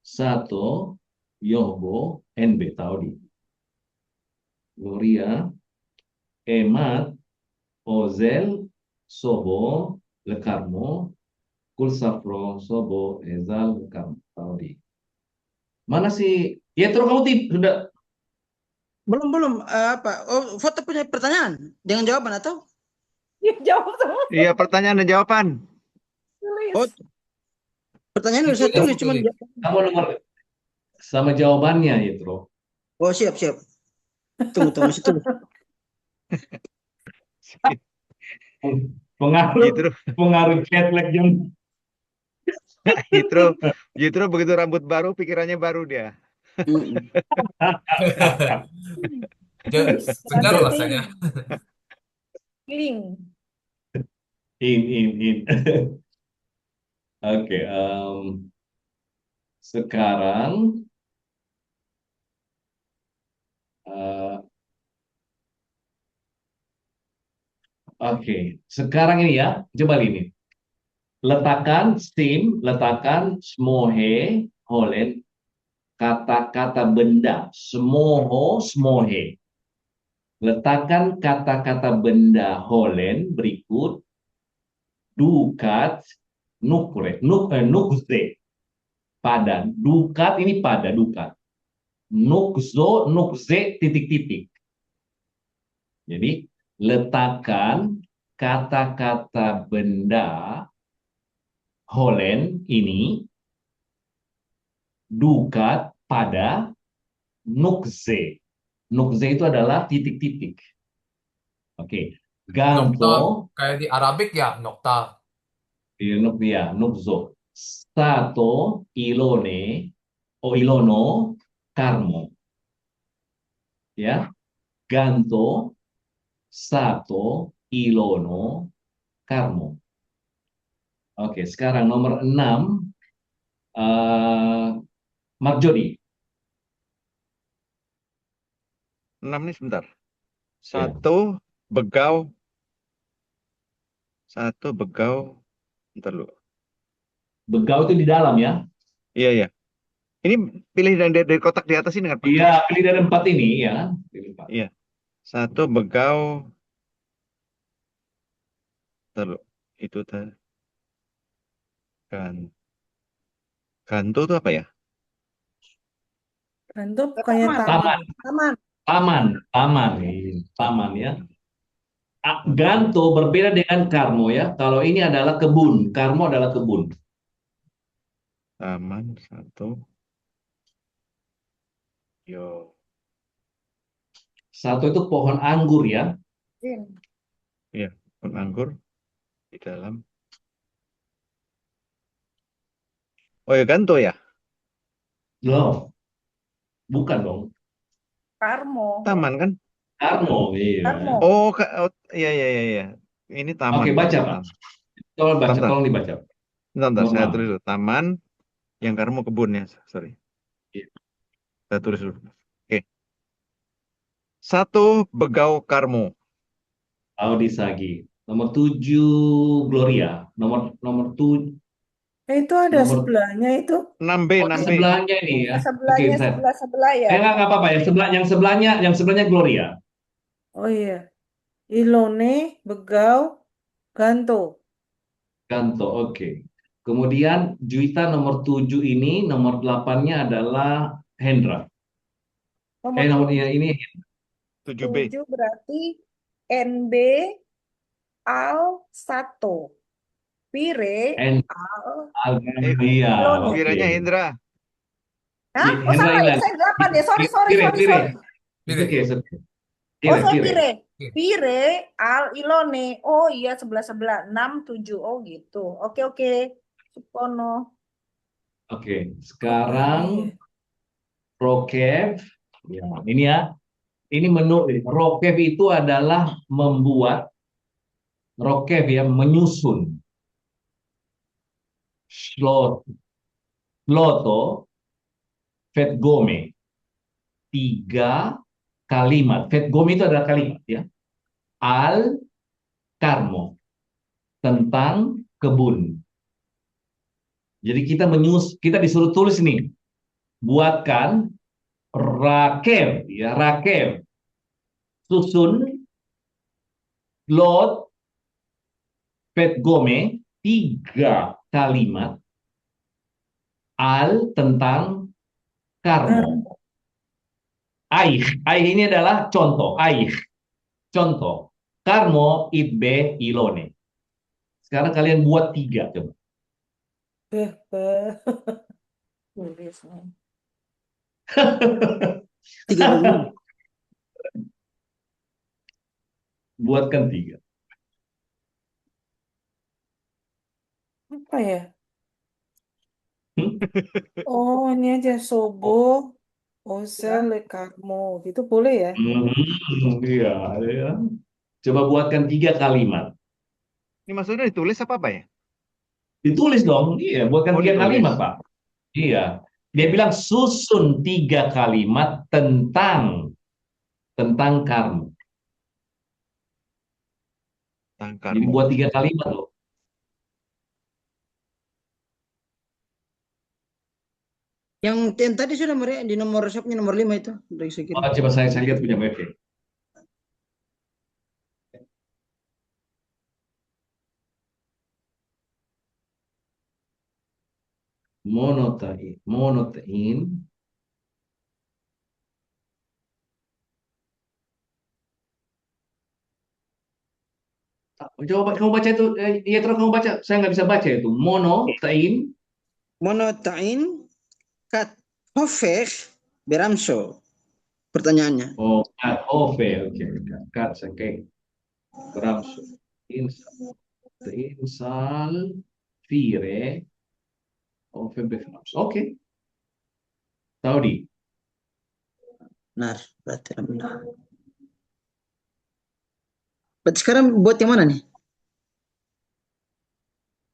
Sato Yohbo NB Taudi. Gloria Emat Ozel Sobo Lekarmo Kulsafro Sobo Ezal Lekarmo Taudi. Mana sih? Ya terus kamu sudah. Belum apa? Oh, foto punya pertanyaan dengan jawaban atau? Ya, jawab semua Iya, pertanyaan dan jawaban. Oh, tulis. pertanyaan udah saya Tulis, tulis, cuman tulis. Kamu nomor sama jawabannya ya, Tro. oh siap. Tunggu masih tulis. Pengaruh Gitu, pengaruh jet lag yang gitu begitu rambut baru, pikirannya baru dia. Mm-mm. Segar Ada rasanya. link. in. Oke, sekarang oke, sekarang ini ya, coba ini. Letakkan smohe, holen, kata-kata benda, smohe. Letakkan kata-kata benda holen berikut dukat, nukze. Pada, dukat ini pada, dukat. Nukze, titik-titik. Jadi, letakkan kata-kata benda holen ini dukat pada nukze. Nukze itu adalah titik-titik. Oke. Nokta Ganto, kayak di Arabik ya, nokta. nukzo. Sato, ilone, o ilono, karmo. Ya. Ganto, sato, ilono, karmo. Oke, sekarang nomor 6. Marjodi. 6 nih sebentar. Ya. Satu begau. Bentar lu. Begau itu di dalam ya. Iya. Ini pilih dari kotak di atas ini kan, Pak? Iya, pilih dari 4 ini ya. Pilih 4. Iya. Satu begau. Bentar lu. Itu tadi. Ganto itu apa ya? Ganto bukannya Taman. taman. Taman. Taman ya. Ganto berbeda dengan karmo ya. Kalau ini adalah kebun, karmo adalah kebun. Taman satu. Yo. Satu itu pohon anggur ya. Iya, pohon anggur di dalam. Oh ya, ganto ya. Loh, bukan dong. Karmo. Taman kan? Karmo, iya. Karmo. Oh, iya. Ini taman. Oke, baca Pak. Tolong baca, Bentar. tolong dibaca. Bentar, saya Normal. tulis dulu. Taman yang karmo kebun ya, sorry. Iya. Saya tulis dulu. Oke. Satu begau karmo. Audi Sagi. Nomor 7 Gloria. Nomor 7. Itu ada Nomor- sebelahnya itu. 6B, Oh, 6B. sebelahnya ini ya. Sebelahnya Oke, sebelah ya. nggak apa-apa ya. Yang sebelahnya Gloria. Oh iya. Ilone, Begau, Ganto. Kanto, oke. Kemudian Juwita nomor 7 ini, nomor 8-nya adalah Hendra. Nomor Ini 7B. 7 berarti NB Al Sato. Pire N Al. Iya, Lono. oke. Kiranya Hendra. Hah? Oh Hendra salah ya, Ilan. saya 8 ya. Sorry. Pire. Sorry. Oke, Oh saya Pire. Pire. Pire Al Ilone. Oh iya sebelah 6 7. Oh gitu. Oke. Supono. Oke, sekarang Rokev. Ya, ini ya. Ini menu Rokev itu adalah membuat Rokev ya, menyusun. Sloto, Fetgome. tiga kalimat. Vetgome itu adalah kalimat ya. Al karmo, tentang kebun. Jadi kita disuruh tulis nih, buatkan rakev ya, rakev, susun lot Vetgome, tiga kalimat al tentang karmo. Aih ini adalah contoh. Aih, contoh. Karmo itbe ilone. Sekarang kalian buat tiga coba. Nulis nih. 30. Buatkan tiga. Apa ya? Hmm? Oh, ini aja Sobo, Osel, Lekarmo. Gitu boleh ya? Iya, ya. Coba buatkan tiga kalimat. Ini maksudnya ditulis apa ya? Ditulis dong. Iya, buatkan Oh, tiga ditulis. kalimat, Pak. Iya. Dia bilang susun tiga kalimat tentang karmo. Tangkar. Jadi buat tiga kalimat loh. Yang tadi sudah di nomor resepnya nomor 5 itu. Udah saya kirim. Oh, coba saya lihat punya WP. Monotein. Coba kamu baca itu. Iya terus kamu baca. Saya nggak bisa baca itu. Monotein. Monotain kat hofek beramso. Pertanyaannya. Oh, oke. Kat, oke. Beramsu. Insal. Vire. Ove beramsu. Oke. Tahu di. Benar, berarti benar. Berarti sekarang buat yang mana nih?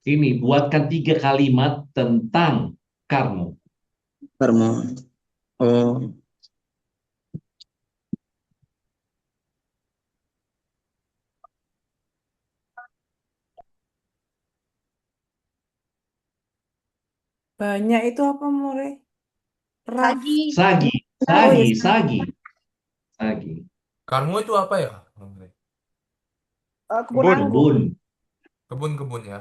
Ini buatkan tiga kalimat tentang karmo. Parmo. Oh, Banyak itu apa, More? Raf. Sagi. Sagi. Oh ya, Sagi. Sagi. Karmo itu apa ya? Kebun Kebun. anggur. Kebun. Kebun-kebun ya.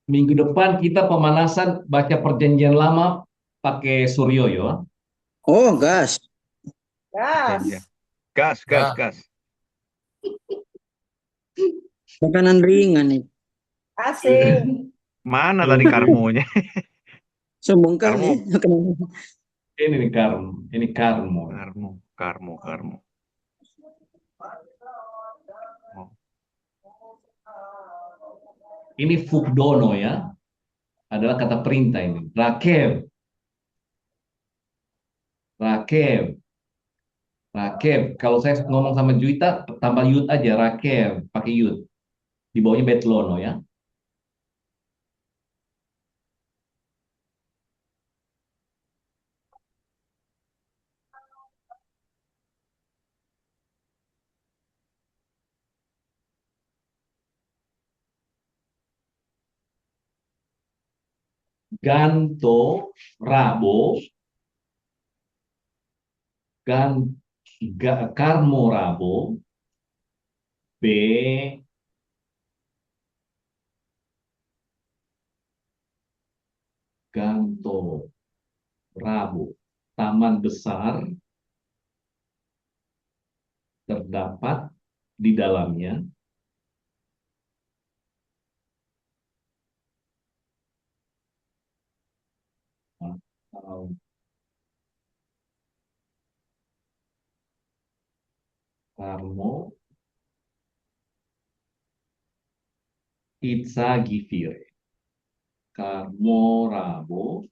Minggu depan kita pemanasan baca perjanjian lama pakai Suryo ya. oh gas. Janjian. Gas. Gas, Ya, gas. Makanan ringan nih. Asing. Mana tadi karmonya? Sombong kali. Karmo. Makanan. Ini nih karmo. Ini karmo. Karmo. Oh. Ini fukdono ya. Adalah kata perintah ini. Rakev. Rakev. Rakev. Kalau saya ngomong sama Juita, tambah yud aja. Rakev. Pakai yud. Di bawahnya betlono ya. Ganto. Rabo. Gan, karmo rabo. B. Ganto. Rabo. Taman besar terdapat di dalamnya atau karmo Itza Gifire. Karmo Rabo.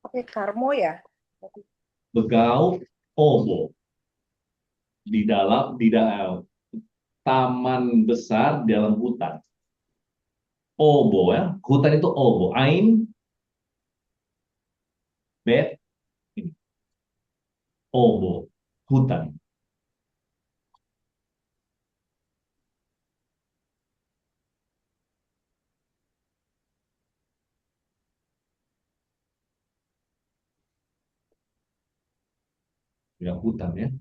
Oke, Karmo ya. Begau Obo. Di dalam taman besar dalam hutan. Obo ya. Hutan itu obo. Ain, bet, ini. Obo. Hutan. Ya, hutan ya.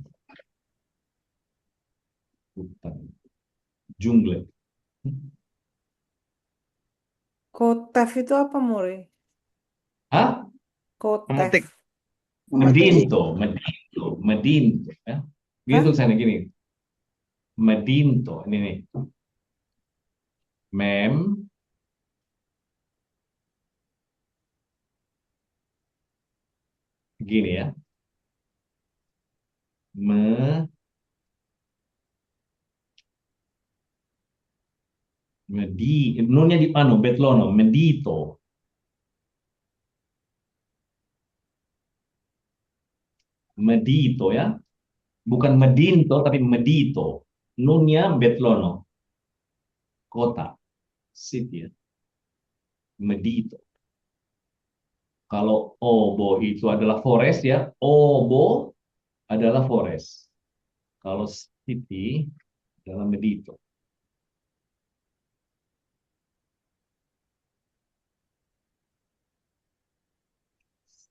Hutan. Jungle. Kotef itu apa, More? Hah? Kotef. Memetik. Medinto. Medinto. Medinto ya. Gitu Hah? tulisannya gini. Medinto. Ini nih. Mem. Gini ya. Me. Nunnya di betlono. Medito. Medito ya. Bukan medinto tapi medito. Nunnya betlono. Kota. City ya. Medito. Kalau obo itu adalah forest ya. Obo adalah forest. Kalau city adalah medito.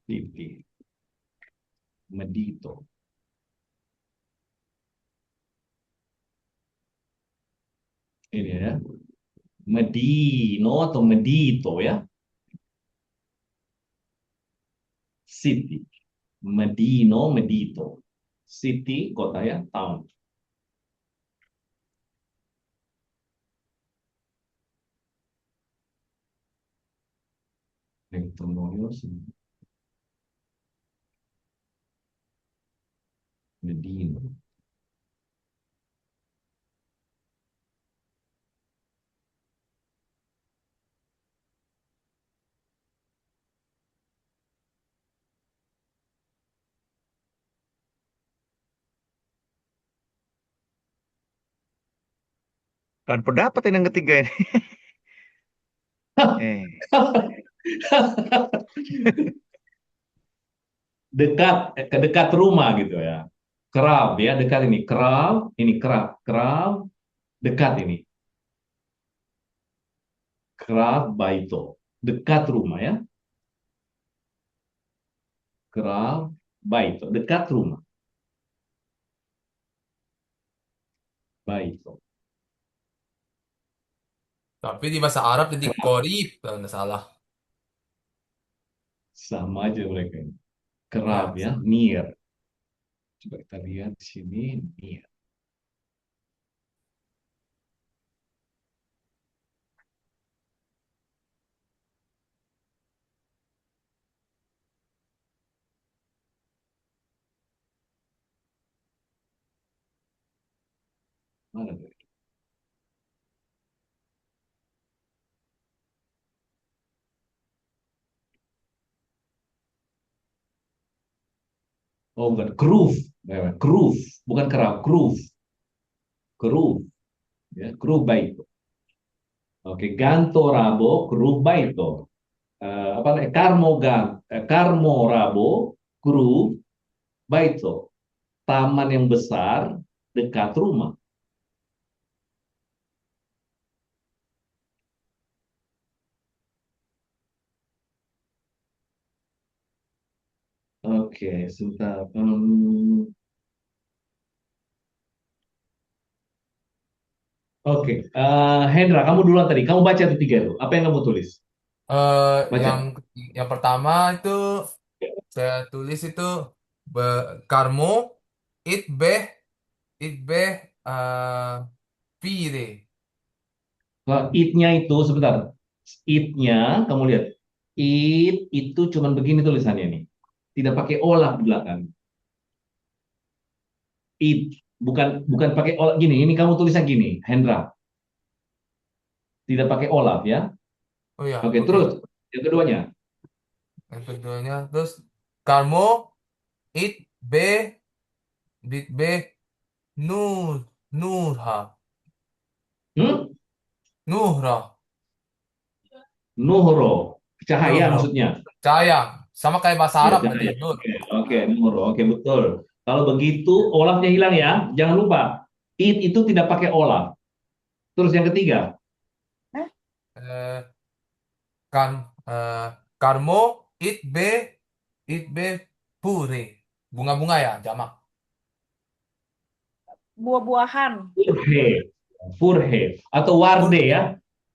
City. Medito. Ini ya. Medino atau medito ya. City. Medino, medito. City, kota ya, town. Nektonoyo, Medino. Dan pendapat ini yang ketiga ini. Eh, Dekat rumah gitu ya. Kerab ya, dekat ini. Kerab, ini kerab. Kerab, dekat ini. Kerab baito. Dekat rumah ya. Kerab baito. Dekat rumah. Baito. Tapi di bahasa Arab jadi korib kalau nggak salah. Sama aja mereka ini. Kerab Ya, ya, near. Coba kita lihat di sini, near. Mana tuh? Oh, bukan. Groove. Groove. Bukan kerab. Groove. Groove. Ya, groove baito. Oke, ganto rabo, groove baito. Apa namanya? Karmo rabo, groove baito. Taman yang besar dekat rumah. Oke, sebentar. Oke, Hendra, kamu duluan tadi. Kamu baca tuh tiga itu. Apa yang kamu tulis? eh yang Baca. yang pertama itu saya tulis itu Karmo Itbeh Itbeh eh Pire. It-nya itu sebentar. It-nya, kamu lihat. It itu cuman begini tulisannya nih. Tidak pakai olaf di belakang. It bukan bukan pakai olaf gini. Ini kamu tulisnya gini, Hendra. Tidak pakai olaf ya. Oh ya, Oke, oke. terus yang keduanya. Yang keduanya, terus kamu it be bit be nur nurha Hmm? nurha Nuhro, cahaya nurha maksudnya. cahaya sama kayak bahasa Ya, Arab berarti cahaya. nur. Oke, oke, Nuhro. Oke, betul. Kalau begitu, olafnya hilang ya. Jangan lupa, it itu tidak pakai olaf. Terus yang ketiga, Eh, kan karmo it be pure bunga-bunga ya jamak. Buah-buahan. purhe. Purhe. Atau warde Pure ya.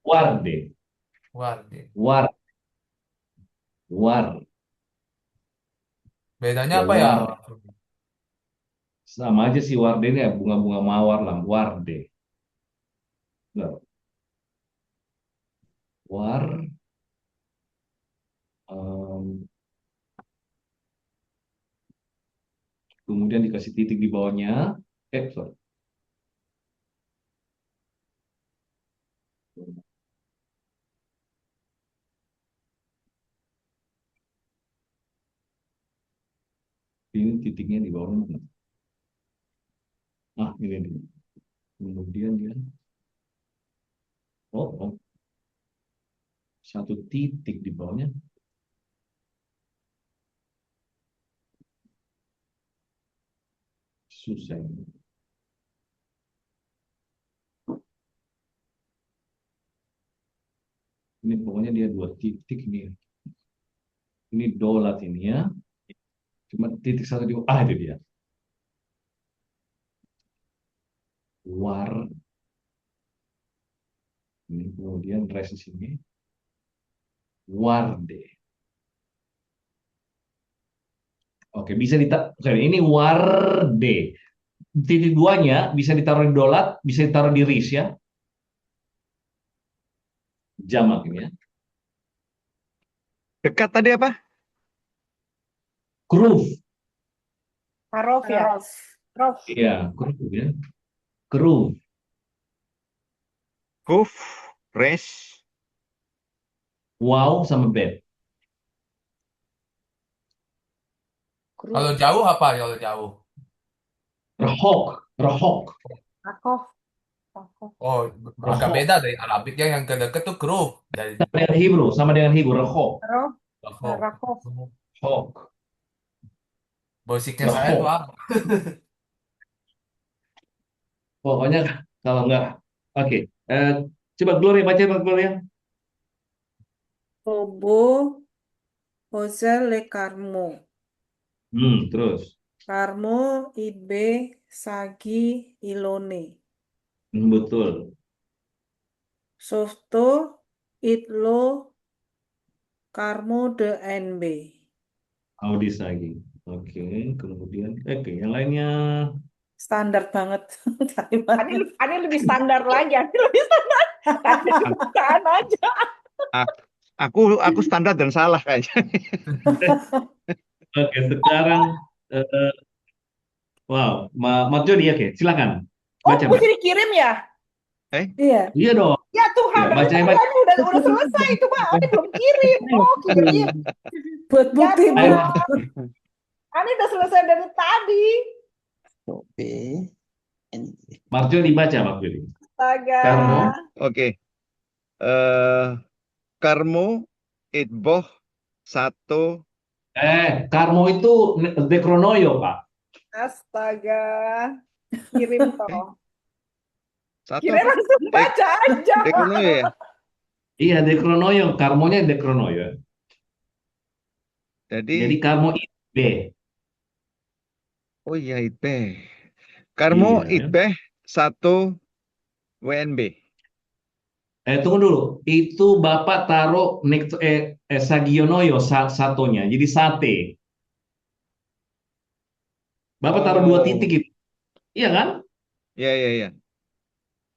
Warde. wardi. War, war. Bedanya Ya, apa ya? war. Sama aja sih warde ini ya, bunga-bunga mawar lah. Warde. Nah, war. em, kemudian dikasih titik di bawahnya. Sorry. Ini titiknya di bawah mana? Ah, ini nih. Kemudian dia, oh, satu titik di bawahnya. Susah ini. Ini pokoknya dia dua titik nih. Ini dolat ini ya. Cuma titik satu di bawah. Ah, itu dia. War. Ini kemudian res di sini. Warde. Oke, bisa ditaruh. Ini warde. Titik duanya bisa ditaruh di dolat, bisa ditaruh di ris ya. Jamak ini ya. Dekat tadi apa? Kruf. Harof ya. Araf. Rof. Iya, kruf ya. Kruf. Kuf, res, Wow sama bed. Kalau jauh apa kalau jauh? Rehok. Rehok. Akof. Akof. Oh, agak Rehok. beda dari Arabik yang ke deket tuh keruf dari Sama dengan Hebrew. Sama dengan Hebrew. Rehok. Rof. Rehok. Rakof. Rehok. Basicnya saya tuh Rehok. apa? Pokoknya kalau enggak. Oke. Eh, coba Gloria baca Pak Gloria. Obo, Ozel le Carmo. Terus. Carmo, Ibe, Sagi, Ilone. Betul. Softo, Itlo, Carmo de NB. Audis lagi. Oke, kemudian oke, yang lainnya. Standar banget. Ani lebih standar lagi. Ani lebih standar. Ani bukan aja. aku standar dan salah kayaknya. Oke, sekarang wow, Mas Jody oke, silakan. Oh, Baca, gue Mbak. jadi kirim ya? Iya. Iya dong. Ya Tuhan, Ya, dari baca tadi baca. Ani udah selesai itu Mbak. Ani belum kirim. Oh, kirim. Buat bukti, Ya, Bu. Ayo, Ani udah selesai dari tadi. Oke. Mas Jody baca, Mas Jody. Astaga. Karmo. Oke. Karmo, itboh, satu, Karmo itu Dekronoyo, Pak. Astaga. Kirim toh. satu Kirim apa? langsung baca aja. Dekronoyo ya? Iya, Dekronoyo. Karmonya Dekronoyo. Jadi Jadi, Karmo B. oh iya, itbeh. Karmo, Iya. itbeh, satu, WNB. Tunggu dulu. Itu Bapak taruh Sagionoyo satonya. Jadi sate. Bapak taruh dua titik Oh, itu. Iya kan? ya, ya, ya.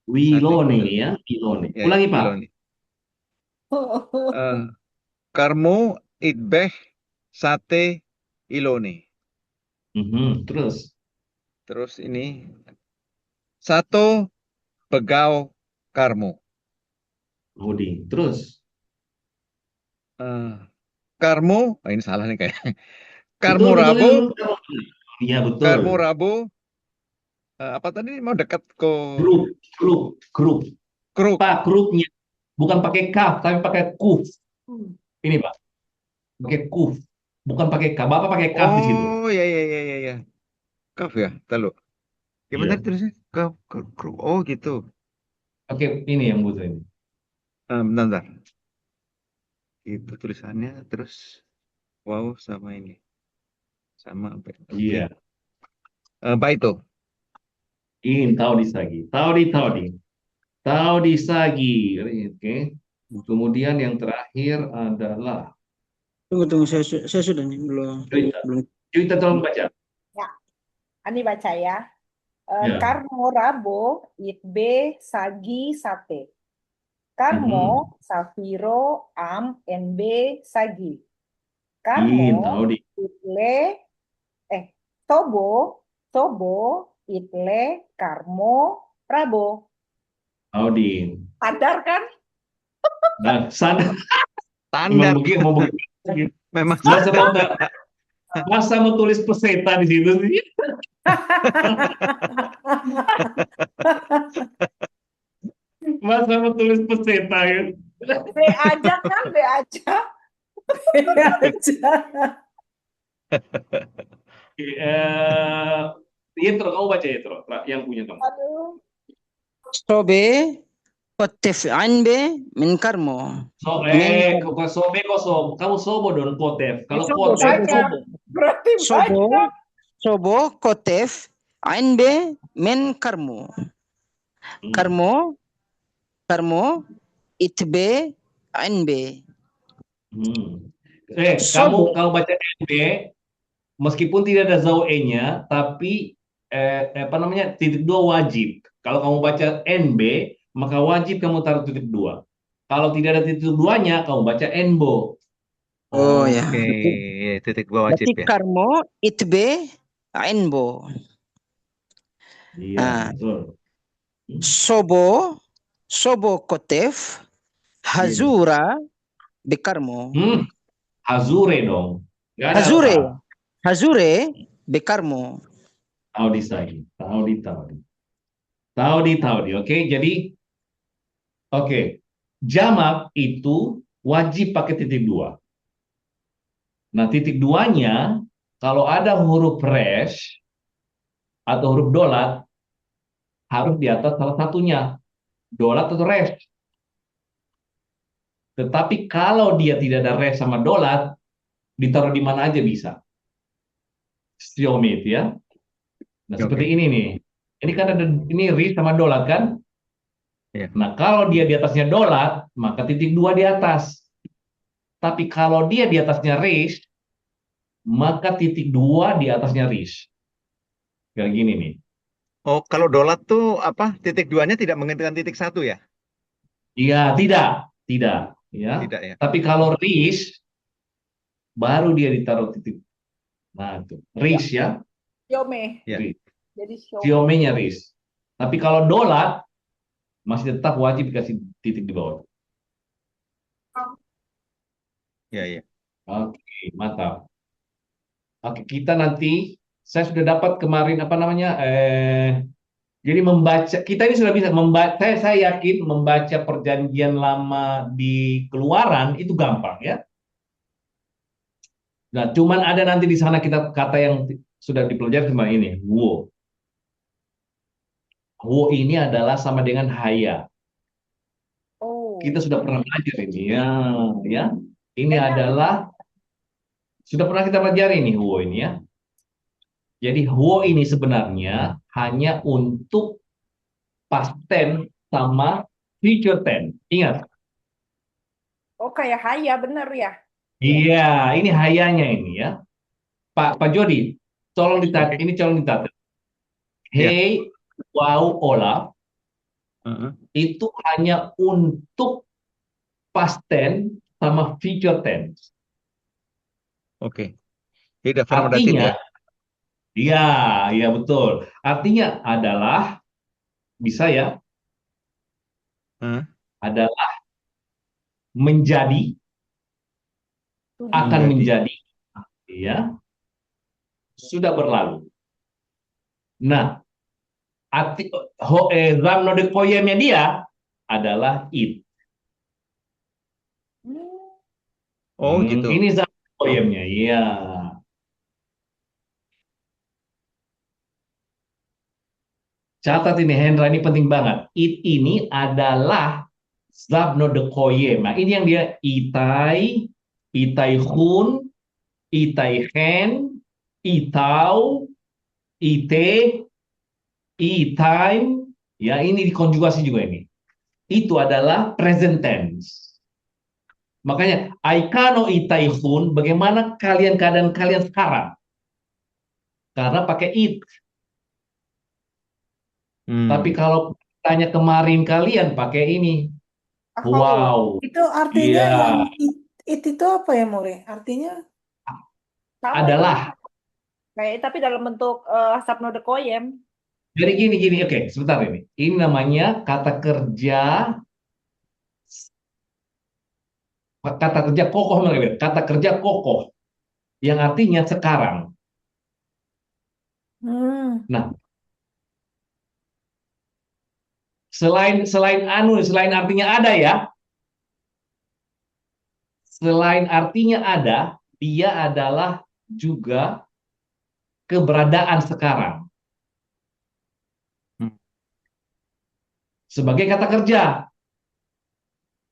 Wilone ya. Wilone. Ya, Ulangi, Pak. Wiloni. Eh, Karmo, itbeh, sate, Ilone. Terus. Terus ini, satu, begau, karmo. Hudi. Terus. Eh, Karmo, ini salah nih kayak. Betul, Karmo betul, Rabo, betul. Iya, betul. Karmo Rabo, apa tadi mau dekat ke Grup. Kruk. Pak, grupnya bukan pakai kaf, tapi pakai kuf. Ini, Pak, pakai kuf. Bukan pakai kaf. Bapak pakai kaf di situ. Oh, ya, ya, ya, ya, ya. Kaf ya, tahu. Gimana Iya. terusnya? Kruk. Oh, gitu. Oke, ini yang butuh ini. Bentar, bentar. Itu tulisannya, terus wow sama ini. Sama, oke. Iya. Baik tuh. In tahu di sagi. Tahu di sagi. Oke. Kemudian yang terakhir adalah Tunggu, saya sudah nih, belum. cerita. Belum. Cerita tolong baca. Ya, Ani baca ya. Ya. Karmo Rabo Itbe Sagi Sate. Karmo Safiro Am NB Sagi. In Karmo tahu di. Itle Sobo Itle Karmo Rabo. Tahu di. Sadar kan? Nah, sadar. Standar. Mau begitu. Memang Masa mau, standar. masa mau tulis peseta di situ sih? Masa mau tulis peseta ya? B aja kan, B aja. aja. Yetro, kamu baca Yetro, yang punya kamu. Aduh. Sobe kotef anbe min karmo. Sobe kok sobo. Kamu sobo dong kotef. Kalau Sobo, kotef, Banyak. Berarti Sobo, banyak. sobo kotef anbe min karmo. Karmo, itbe anbe. Kamu Sobo. baca NB, meskipun tidak ada ZOE-nya, tapi apa namanya titik dua wajib. Kalau kamu baca NB, maka wajib kamu taruh titik dua. Kalau tidak ada titik duanya, kamu baca NBO. Oh ya. Oke, titik dua wajib Berarti ya. karmo itbe anbo. Iya, betul. Sobo kotef hazura bekarmo. Hazure dong. Nggak ada apa. Hazure bekarmo. Taudi lagi. Taudi. Oke, jadi jamak itu wajib pakai titik dua. Nah, titik duanya kalau ada huruf resh atau huruf dolat harus di atas salah satunya, dolat atau resh. Tetapi kalau dia tidak ada resh sama dolat, ditaruh di mana aja bisa. Stiomit ya. Nah, seperti ini nih. Ini kan ada ini resh sama dolat kan? Iya. Nah, kalau dia di atasnya dolat, maka titik dua di atas. Tapi kalau dia di atasnya resh, maka titik dua di atasnya resh. Kayak gini nih. Oh, kalau dolat tuh apa? Titik duanya tidak menghentikan titik satu ya? Iya, tidak, ya. Tidak ya. Tapi kalau resh, baru dia ditaruh titik. Nah, itu resh ya. Siome. Ya. Resh. Jadi siome. Siomenya resh. Tapi kalau dolat, masih tetap wajib dikasih titik di bawah. Ya. Oke, mantap. Oke, kita nanti saya sudah dapat kemarin apa namanya jadi membaca kita ini sudah bisa membaca saya yakin membaca perjanjian lama di Keluaran itu gampang ya. Nah, cuman ada nanti di sana kita kata yang sudah dipelajari cuma ini, wo. Wo ini adalah sama dengan haya. Oh. Kita sudah pernah belajar ini ya. Ini adalah sudah pernah kita pelajari ini wo ini ya. Jadi wo ini sebenarnya hanya untuk past tense sama future tense. Ingat? Oh, kayak haya bener ya. Iya, ini hayanya ini ya. Pak Jody, tolong ditat. Ini tolong ditat. Hey, wow, Olaf. Itu hanya untuk past tense sama future tense. Oke. Jadi verb datif Artinya, ya. iya betul. Artinya adalah bisa ya. Adalah menjadi akan Menjadi. menjadi, ya, sudah berlalu. Nah, zamno de koyemnya dia adalah it. Oh gitu. Ini zamno de koyemnya, iya. Catat ini Hendra, ini penting banget. It ini adalah zamno de koyem. Nah, ini yang dia itai, itai hun, itai hen, itau, ite, i-time, ya ini dikonjugasi juga ini. Itu adalah present tense. Makanya, aikano itaihun, bagaimana keadaan kalian sekarang? Karena pakai it. Tapi kalau tanya kemarin kalian pakai ini. Wow. Itu artinya Iya. yang it itu apa ya, More? Artinya Sama Adalah. kayak tapi dalam bentuk sabno de koyem. Jadi gini, oke, sebentar ini. Ini namanya kata kerja kokoh, kata kerja kokoh yang artinya sekarang. Nah, selain artinya ada ya. Selain artinya ada, dia adalah juga keberadaan sekarang. Sebagai kata kerja.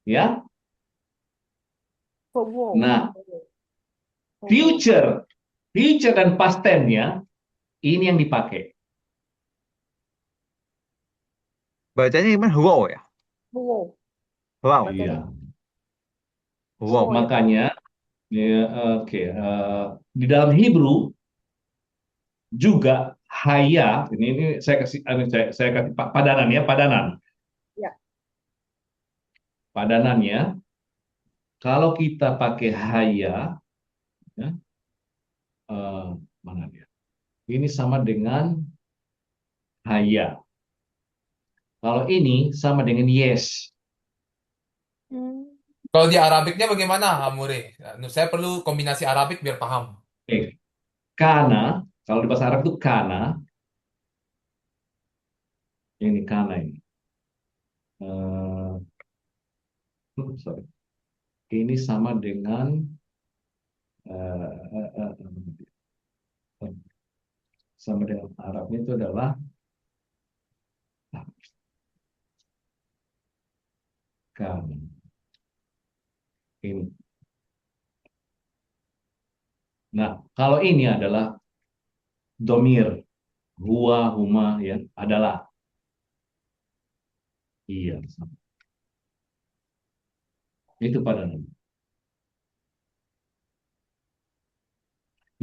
Ya. Nah, future dan past tense-nya ini yang dipakai. Bacanya gimana? Wow ya? Wow. Iya. Wow. Makanya ya, oke, di dalam Hebrew juga haya, ini saya kasih padanan ya, padanan. Ya. Padanannya, kalau kita pakai haya, ya, mana dia? Ini sama dengan haya. Kalau ini sama dengan yes. Kalau di Arabiknya bagaimana, Amure? Saya perlu kombinasi Arabik biar paham. Oke. Kana, kalau di bahasa Arab itu kana. Ini kana ini. Sorry. Ini sama dengan Arabnya itu adalah kana. Ini. Nah, kalau ini adalah domir, huwa, huma, ya, adalah. Iya, sama. Itu padanan.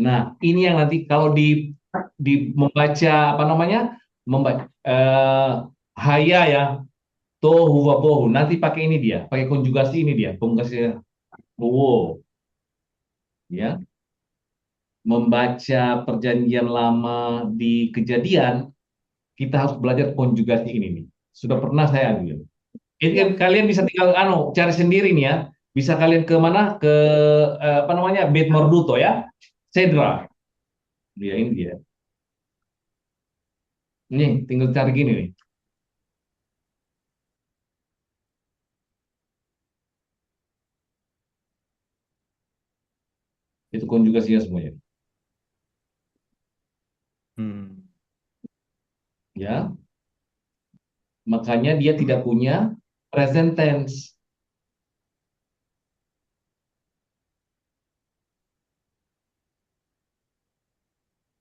Nah, ini yang nanti kalau di membaca apa namanya? Membaca haya ya, tohu wa bohu. Nanti pakai ini dia, pakai konjugasi ini dia, konjugasi wo. Ya. Membaca perjanjian lama di Kejadian, kita harus belajar konjugasi ini nih. Sudah pernah saya ambil. Ini kan kalian bisa tinggal cari sendiri nih ya. Bisa kalian ke mana? Ke apa namanya? Beit Marduto ya. Cedra. Dia ini dia. Nih, tinggal cari gini nih. Itu konjugasinya semuanya. Ya. Makanya dia tidak punya present tense.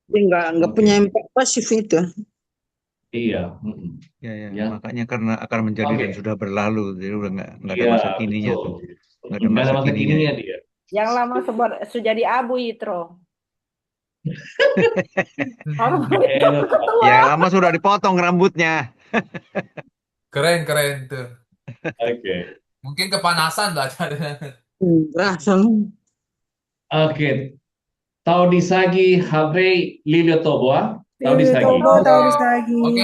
Dia nggak punya impact pasif itu. Iya. Ya. Makanya karena akan menjadi dan sudah berlalu, jadi udah nggak ada masa kininya tuh. Nggak ada masa kininya dia. Yang lama sudah jadi abu Yitro. Yang lama sudah dipotong rambutnya. Keren tuh. Oke. Mungkin kepanasan belajarnya. Oke. Taunisagi Havrei Lilio Toboa. Taunisagi. Tobo, Taunisagi. Oke,